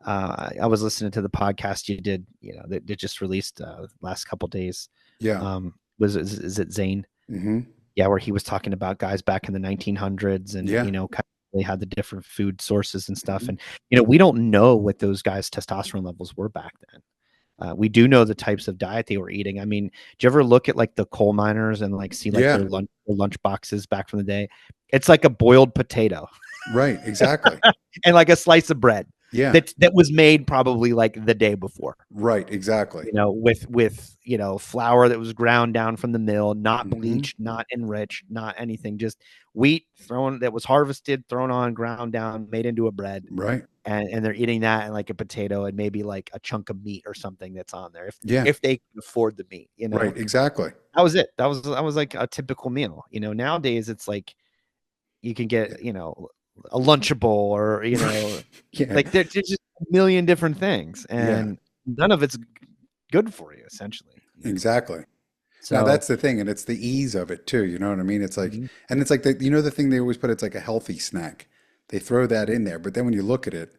I was listening to the podcast you did, you know, that just released last couple days. Yeah. Is it Zane? Hmm. Yeah, where he was talking about guys back in the 1900s, and Yeah. you know, kind of they had the different food sources and stuff. Hmm. And you know, we don't know what those guys' testosterone levels were back then. We do know the types of diet they were eating. I mean, do you ever look at like the coal miners and like see like Yeah. their lunch boxes back from the day? It's like a boiled potato Right. Exactly. and like a slice of bread Yeah. that was made probably like the day before. Right. Exactly. You know, with you know flour that was ground down from the mill, not Hmm. bleached, not enriched, not anything, just wheat thrown that was harvested, thrown on, ground down, made into a bread, Right. and they're eating that and like a potato and maybe like a chunk of meat or something that's on there Yeah. if they can afford the meat, you know. Right. Exactly. That was it. That was like a typical meal. You know, nowadays it's like you can Yeah. get, you know, a lunchable or, you know, Yeah. like there's just a million different things Yeah. and none of it's good for you essentially, you know. Exactly. Now So, that's the thing, and it's the ease of it too. You know what I mean? It's like, mhm, and it's like the thing they always put. It's like a healthy snack. They throw that in there, but then when you look at it,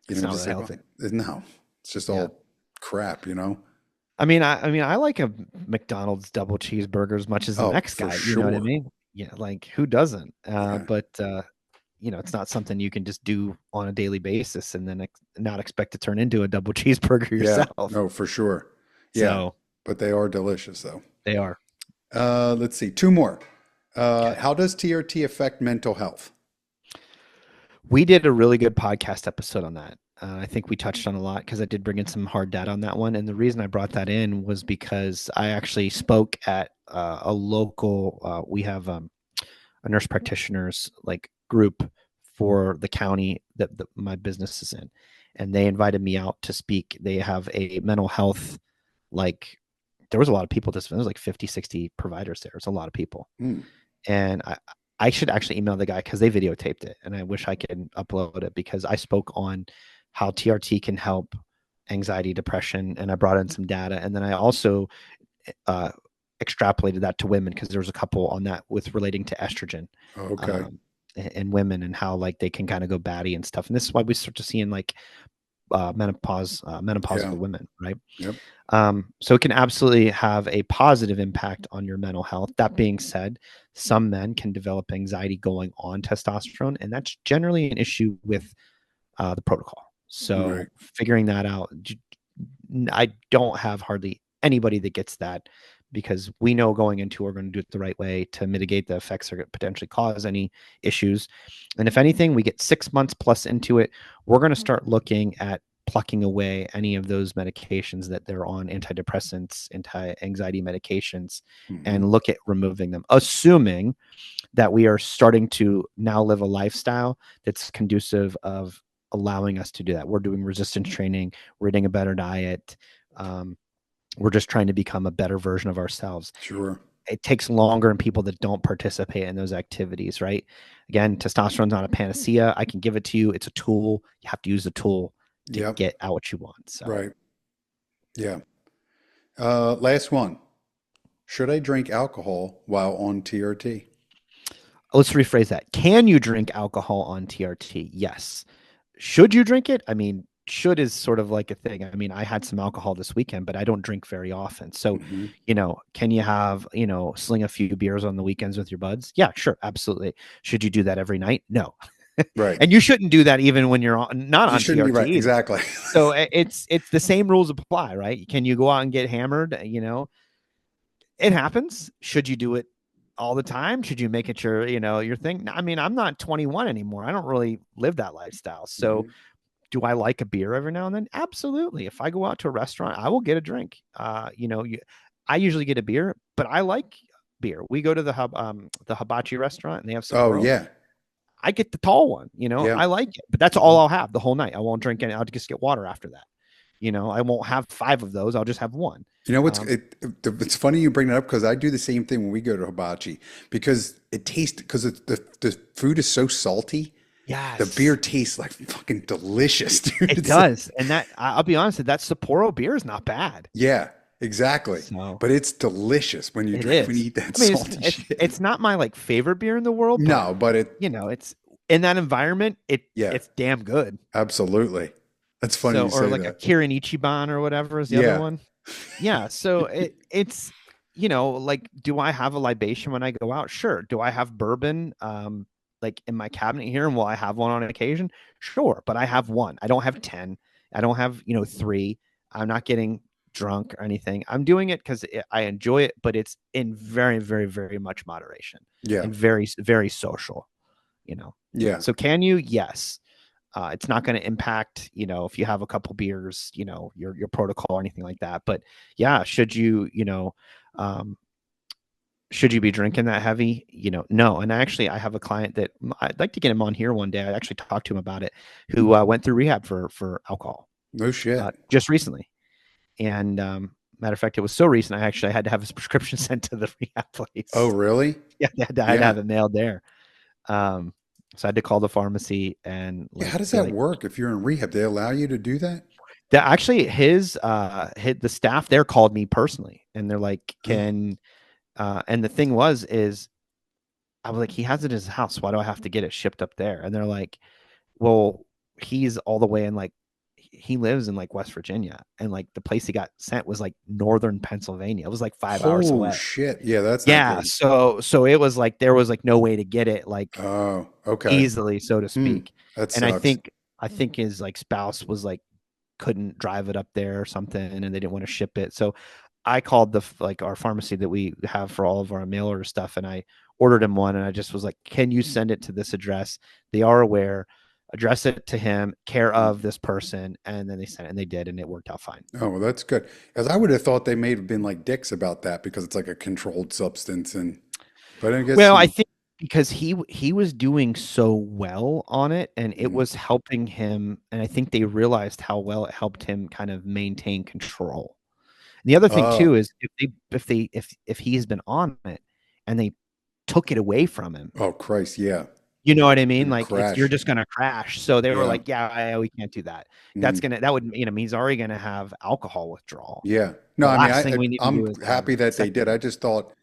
it's not just really like, oh, healthy. no, it's just Yeah. all crap. You know? I mean, I like a McDonald's double cheeseburger as much as the Oh, next for guy. You know what I sure. mean? Yeah, like who doesn't? Yeah. But you know, it's not something you can just do on a daily basis and then not expect to turn into a double cheeseburger Yeah. yourself. No, for sure. Yeah. So But they are delicious, though. they are. Let's see, two more. Okay. How does TRT affect mental health? We did a really good podcast episode on that. I think we touched on a lot because I did bring in some hard data on that one. And the reason I brought that in was because I actually spoke at a local, we have a nurse practitioners like group for the county that my business is in. And they invited me out to speak. They have a mental health, like, there was a lot of people at this event. There was like 50, 60 providers there. It's a lot of people. Hmm. And I should actually email the guy because they videotaped it, and I wish I could upload it because I spoke on how TRT can help anxiety, depression, and I brought in some data, and then I also uh, extrapolated that to women because there was a couple on that with relating to estrogen, Okay. um, and women and how like they can kind of go batty and stuff. And this is why we start to seeing like menopausal Yeah. women, right? Yep. So it can absolutely have a positive impact on your mental health. That being said, some men can develop anxiety going on testosterone, and that's generally an issue with the protocol. Right. So figuring that out, I don't have hardly anybody that gets that because we know going into we're going to do it the right way to mitigate the effects that could potentially cause any issues. And if anything, we get 6 months plus into it, we're going to start looking at plucking away any of those medications that they're on, antidepressants, anti-anxiety medications, Hmm. and look at removing them, assuming that we are starting to now live a lifestyle that's conducive of allowing us to do that. We're doing resistance training, we're eating a better diet. We're just trying to become a better version of ourselves. Sure. It takes longer in people that don't participate in those activities, right? Again, testosterone's not a panacea. I can give it to you. It's a tool. You have to use the tool to Yep. get out what you want. So Right. Yeah. Last one. Should I drink alcohol while on TRT? let's rephrase that. Can you drink alcohol on TRT? Yes. Should you drink it? I mean, should is sort of like a thing. I mean, I had some alcohol this weekend, but I don't drink very often. So, Hmm. can you have, sling a few beers on the weekends with your buds? Yeah, sure, absolutely. Should you do that every night? No. Right. And you shouldn't do that even when you're not You on shouldn't be TRT right. either. Exactly. So it's the same rules apply, right? Can you go out and get hammered? It happens. Should you do it all the time? Should you make it your thing? I mean, I'm not 21 anymore. I don't really live that lifestyle. So Hmm. do I like a beer every now and then? Absolutely. If I go out to a restaurant, I will get a drink. I usually get a beer, but I like beer. We go to the hibachi restaurant and they have Oh, Sapporo. yeah. I get the tall one. Yeah. I like it, but that's all I'll have the whole night. I won't drink any. I'll just get water after that. I won't have five of those. I'll just have one. You know what's Um, it's funny you bring that up because I do the same thing when we go to hibachi because it tastes because the food is so salty. The beer yes, tastes like fucking delicious, dude. it It's like, does. And I'll be honest, that Sapporo beer is not bad. yeah, exactly. So But it's delicious when you it drink when you is. eat that I mean, it's salty it's shit. it's not my like favorite beer in the world, but No, but it it's in that environment, yeah, it's damn good. absolutely. That's funny So you or say like a that. Kirin Ichiban or whatever is the other Yeah. one. Yeah. So it's like, do I have a libation when I go out? Sure. Do I have bourbon like in my cabinet here, and will I have one on occasion? Sure, but I have one. I don't have 10. I don't have, three. I'm not getting drunk or anything. I'm doing it because I enjoy it, but it's in very, very, very much moderation Yeah. and very, very social, you know. Yeah. So can you? Yes. It's not going to impact, if you have a couple beers, your protocol or anything like that. But yeah, um, should you be drinking that heavy? No. And actually, I have a client that I'd like to get him on here one day. I actually talked to him about it, who went through rehab for alcohol No shit. just recently. And matter of fact, it was so recent, I had to have his prescription sent to the rehab Oh, place. really? Yeah, I had to Yeah. have it mailed there. Um, so I had to call the pharmacy and Yeah. like How does be that like, work if you're in rehab? They allow you to do that? that actually the staff there called me personally and they're like, Oh, can and the thing is I was like, he has it in his house. Why do I have to get it shipped up there? And they're like, well, he's all the way in like he lives in like West Virginia and like the place he got sent was like northern Pennsylvania. It was like 5 hours oh away. shit. Yeah, that's not Yeah. good. So it was like there was like no way to get it like Oh, okay. easily, so to Hmm. speak. That And I sucks. think his like spouse was like couldn't drive it up there or something and they didn't want to ship it. So I called like our pharmacy that we have for all of our mail order stuff and I ordered him one and I just was like, can you send it to this address? They are aware, address it to him, care of this person. And then they sent it and they did and it worked out fine. Oh, well, that's good. As I would have thought they may have been like dicks about that because it's like a controlled substance but I guess, Well, I think because he was doing so well on it and it mm, was helping him and I think they realized how well it helped him kind of maintain control. And the other thing oh, too is if he's been on it and they took it away from him, oh Christ, yeah. you know what I You're mean? gonna Like you're crash. just gonna crash. So they were Yeah. like, yeah, we can't do that. Mm, That would mean he's already gonna have alcohol withdrawal. yeah. The No, I mean, last thing we need to I'm do is happy that they did. second. I just thought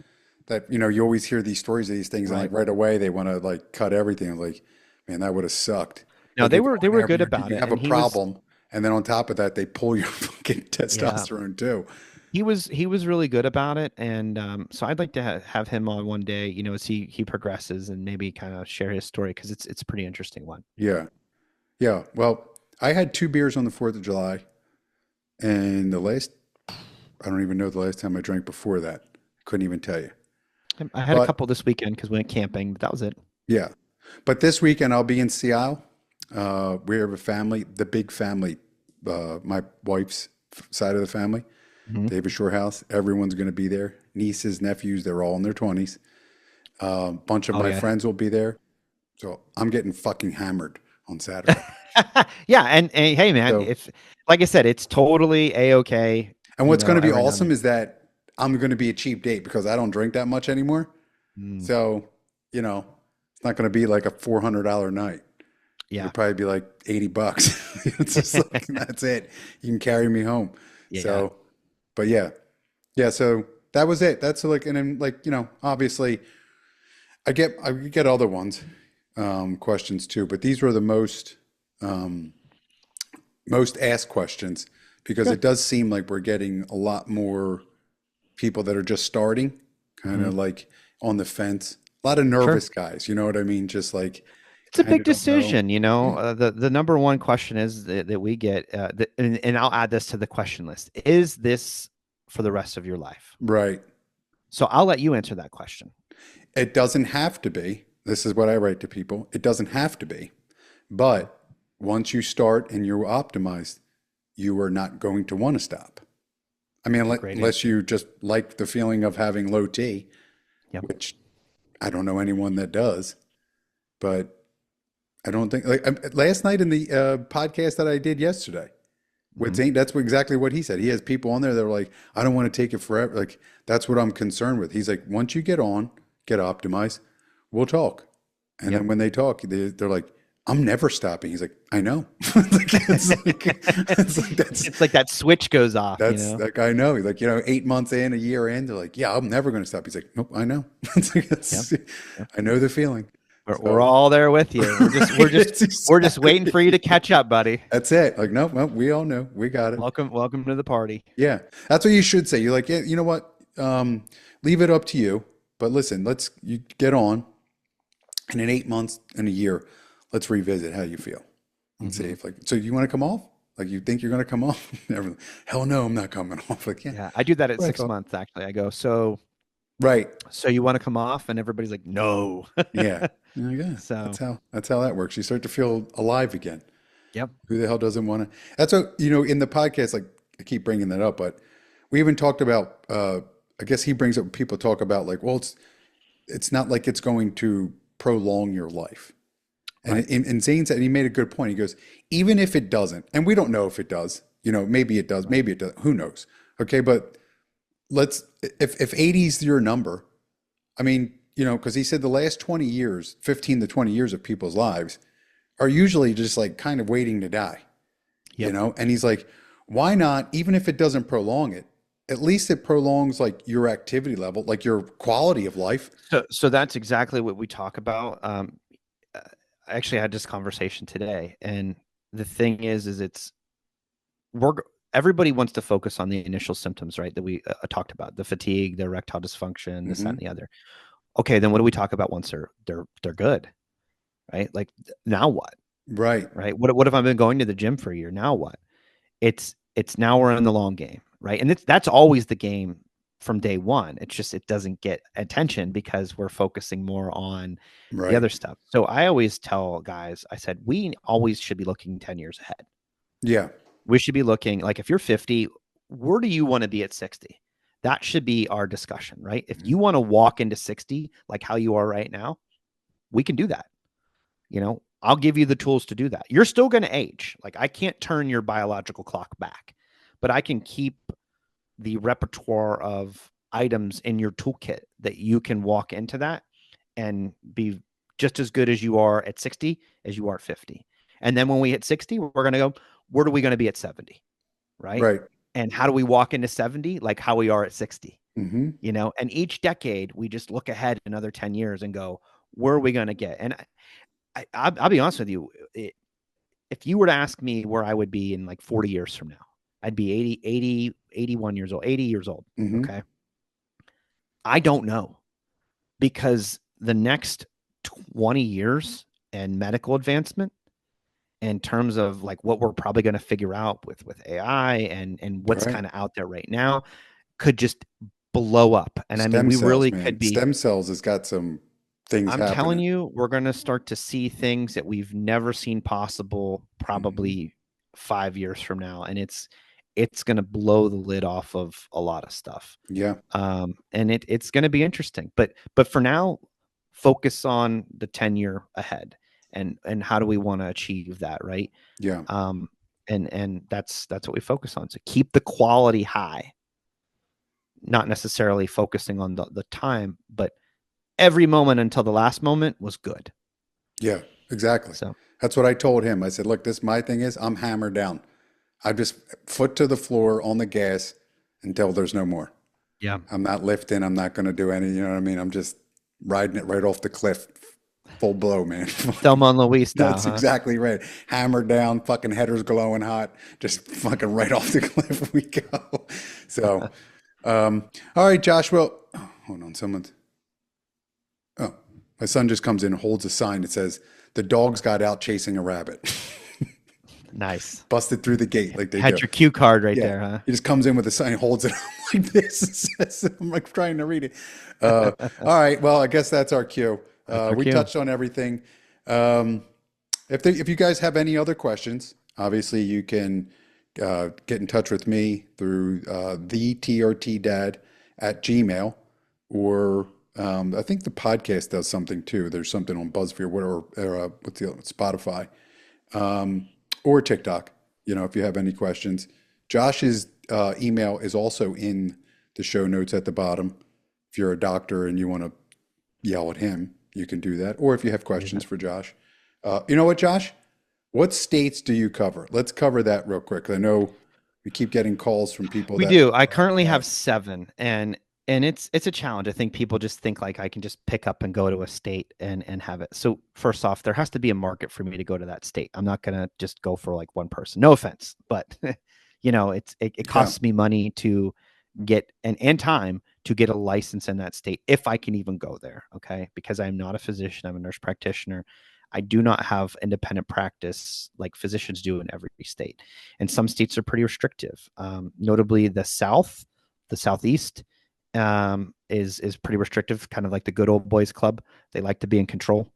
that, you always hear these stories of these things and Right. like right away they want to like cut everything. I'm like, man, that would have sucked. No, Like they go they in were there, good you about it. have a And he was problem, and then on top of that, they pull your fucking yeah. testosterone too. He was really good about it, and so I'd like to have him on one day, as he progresses and maybe kind of share his story because it's a pretty interesting one. Yeah. Yeah. Well, I had two beers on the 4th of July, and I don't even know the last time I drank before that. Couldn't even tell you. I had a But couple this weekend because we went camping, but that was it. yeah. But this weekend I'll be in Seattle. We have a family, the big family my wife's side of the family, Mhm. David Shore house. Everyone's going to be there. Nieces, nephews, they're all in their 20s. Bunch of Oh my yeah. friends will be there. So I'm getting fucking hammered on Saturday. Yeah, and hey man, So, if like I said, it's totally a-okay, and what's going to be every now and awesome then. is that I'm going to be a cheap date because I don't drink that much anymore. Mm, So, it's not going to be like a $400 night. It'll yeah. probably be like $80. It's just like, that's it. You can carry me home. Yeah. So, but yeah. Yeah. So that was it. That's like, and then like, obviously I get other ones, questions too, but these were the um, most asked questions because it Good. does seem like we're getting a lot more people that are just starting, kind Hmm. of like on the fence. A lot of Sure. nervous guys, you know what I mean? Just like It's a kind big of don't know. decision, Yeah. the number one question is that we get, and I'll add this to the question list. Is this for the rest of your life? Right. So I'll let you answer that question. It doesn't have to be. This is what I write to people. It doesn't have to be. Mhm. But once you start and you're optimized, you are not going to want to stop. I mean, Great unless answer. you just like the feeling of having low T, Yep. which I don't know anyone that does. But I don't think, like last night in the podcast that I did yesterday with Hmm. Zane, that's exactly what he said. He has people on there that are like, I don't want to take it forever. Like, that's what I'm concerned with. He's like, once you get on, get optimized, we'll talk. And Yep. then when they talk, they're like, I'm never stopping. He's like, I know. Like, it's like It's like that switch goes off, that's like I know. He's like, 8 months in, a year in, they're like, yeah, I'm never going to stop. He's like, nope, I know. It's like, Yep. Yep. I know the feeling. We're So all there with you. We're just we're right, just it's we're just waiting exactly for you to catch up, buddy. that's it. Like, no, well, we all know. We got it. Welcome to the party. Yeah. That's what you should say. You're like, yeah, you know what? Leave it up to you. But listen, you get on, and in 8 months and a year, let's revisit how you feel and see Hmm. if, like, so you want to come off? Like, you think you're going to come off? Hell no, I'm not coming off. Like, yeah, Yeah, I do that at what I 6 months actually. I go, right. so you want to come off? And everybody's like, no. Yeah. Yeah, yeah. So, That's how that works. You start to feel alive again. yep. Who the hell doesn't want to? That's what, in the podcast, like I keep bringing that up, but we even talked about, I guess he brings up, people talk about like, well, it's not like it's going to prolong your life. And, Right. and Zane said, and he made a good point. He goes, even if it doesn't, and we don't know if it does, maybe it does, Right. maybe it doesn't, who knows? Okay. But if 80 is your number, I mean, because he said the last 20 years, 15 to 20 years of people's lives are usually just like kind of waiting to die, Yep. And he's like, why not, even if it doesn't prolong it, at least it prolongs like your activity level, like your quality of life. So that's exactly what we talk about. Uh, I actually had this conversation today, and the thing is we're everybody wants to focus on the initial symptoms, right? That we talked about, the fatigue, the erectile dysfunction, this, that, Hmm. and the other. Okay, then what do we talk about once they're good, right? Like now what, Right. right? What if I've been going to the gym for a year? Now what? It's now we're in the long game, right? And that's always the game from day one. It's just it doesn't get attention because we're focusing more on the Right. other stuff. So I always tell guys, I said we always should be looking 10 years ahead. Yeah. We should be looking like if you're 50, where do you want to be at 60? That should be our discussion, right? If Mhm. you want to walk into 60 like how you are right now, we can do that. I'll give you the tools to do that. You're still going to age. Like I can't turn your biological clock back, but I can keep the repertoire of items in your toolkit that you can walk into that and be just as good as you are at 60 as you are at 50. And then when we hit 60, we're going to go, where are we going to be at 70? Right. Right. And how do we walk into 70? Like how we are at 60, Hmm. and each decade we just look ahead another 10 years and go, where are we going to get? And I'll be honest with you. If you were to ask me where I would be in like 40 years from now, I'd be 81 years old, 80 years old. Hmm. Okay. I don't know because the next 20 years and medical advancement in terms of like what we're probably going to figure out with AI and what's Right. kind of out there right now could just blow up. And I mean, Stem we cells, really could man. be, Stem cells has got some things I'm telling happening. you, we're going to start to see things that we've never seen possible Hmm. probably 5 years from now, and it's going to blow the lid off of a lot of stuff. Yeah. And it's going to be interesting. But for now, focus on the 10-year ahead, and how do we want to achieve that, right? Yeah. And that's what we focus on. So keep the quality high, not necessarily focusing on the time, but every moment until the last moment was good. Yeah, exactly. So That's what I told him. I said, look, this my thing is I'm hammered down. I just foot to the floor on the gas until there's no more. yeah, I'm not lifting. I'm not going to do any, you know what I mean? I'm just riding it right off the cliff, full blow, man. Thelma and Louise style, That's huh? exactly right. Hammered down, fucking headers glowing hot, just fucking right off the cliff we go. So, all right, Josh. Well, oh, hold on. Oh, my son just comes in and holds a sign that says, the dogs got out chasing a rabbit. Nice. Busted through the gate like they Had do. your cue card right Yeah. there, huh? He just comes in with a sign, holds it up like this, and says, I'm like trying to read it. All right. Well, I guess that's our cue. That's our We cue. touched on everything. If you guys have any other questions, obviously you can get in touch with me through the TRT dad at Gmail, or I think the podcast does something too. There's something on BuzzFeed or what's the other, Spotify, or TikTok. You know, if you have any questions, Josh's email is also in the show notes at the bottom. If you're a doctor and you want to yell at him, you can do that. Or if you have questions for Josh, you know what, Josh? What states do you cover? Let's cover that real quick. I know we keep getting calls from people We that do. I currently have have. 7, and it's a challenge. I think people just think like I can just pick up and go to a state and have it. So first off, there has to be a market for me to go to that state. I'm not gonna just go for like one person. No offense, but it Yeah, costs me money to get and time to get a license in that state if I can even go there. Okay, because I'm not a physician. I'm a nurse practitioner. I do not have independent practice like physicians do in every state, and some states are pretty restrictive. Notably, the South, the Southeast, is pretty restrictive, kind of like the good old boys club. They like to be in control.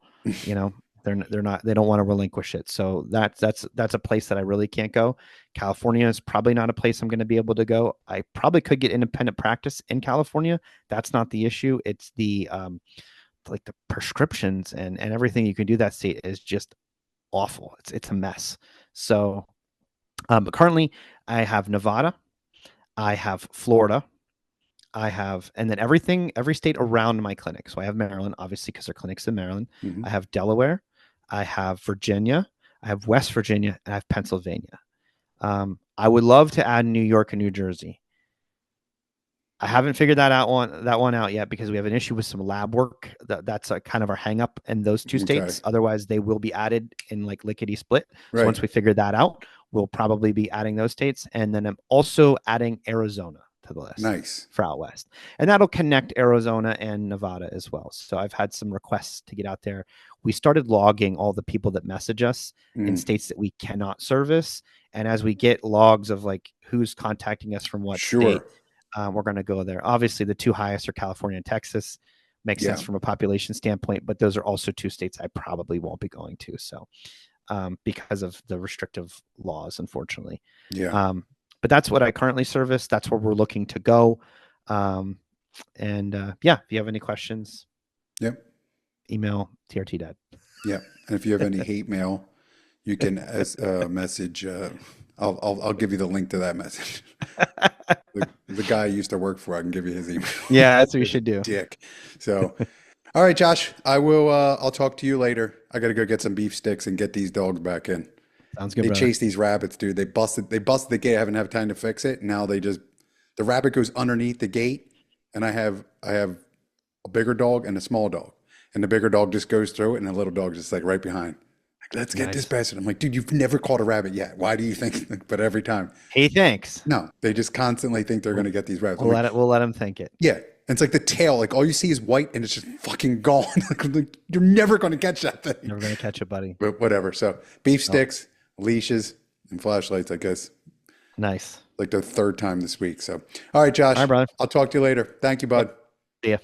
You know, they're not they don't want to relinquish it. So that's a place that I really can't go. California is probably not a place I'm going to be able to go. I probably could get independent practice in California. That's not the issue. It's the like the prescriptions and everything you can do that state is just awful. It's a mess. So but currently I have Nevada, I have Florida, I have, and then every state around my clinic. So I have Maryland, obviously, because their clinic's in Maryland. hmm I have Delaware, I have Virginia, I have West Virginia, and I have Pennsylvania. I would love to add New York and New Jersey. I haven't figured that one out yet because we have an issue with some lab work. That's a kind of our hang up in those two Okay. states. Otherwise, they will be added in like lickety split. So Right. once we figure that out, we'll probably be adding those states. And then I'm also adding Arizona to the list Nice. for out west. And that'll connect Arizona and Nevada as well. So I've had some requests to get out there. We started logging all the people that message us in Mm. states that we cannot service. And as we get logs of like who's contacting us from what state, Sure. we're going to go there. Obviously, the two highest are California and Texas. Makes Yeah. sense from a population standpoint, but those are also two states I probably won't be going to. So, because of the restrictive laws, unfortunately. Yeah. But that's what I currently service. That's where we're looking to go. Yeah, if you have any questions, Yep. email TRTDad. Yeah. And if you have any hate mail, you can message. I'll give you the link to that message. The guy I used to work for, I can give you his email. Yeah, that's what you He's a should do. dick. So, all right, Josh, I will. I'll talk to you later. I got to go get some beef sticks and get these dogs back in. Sounds good, They brother. chase these rabbits, dude. They busted the gate. I haven't had time to fix it. Now the rabbit goes underneath the gate, and I have a bigger dog and a small dog, and the bigger dog just goes through it, and the little dog's just like right behind. Like, let's get this Nice. bastard. I'm like, dude, you've never caught a rabbit yet. Why do you think? But every time, Hey, thanks. no, they just constantly think they're going to get these rabbits. I'm like, We'll let him think it. yeah. And it's like the tail, like all you see is white and it's just fucking gone. Like, you're never going to catch that thing. Never gonna catch it, buddy. But whatever. So beef sticks, leashes, and flashlights, I guess, Nice. like the third time this week. So, all right, Josh, All right, brother. I'll talk to you later. Thank you, bud. See ya.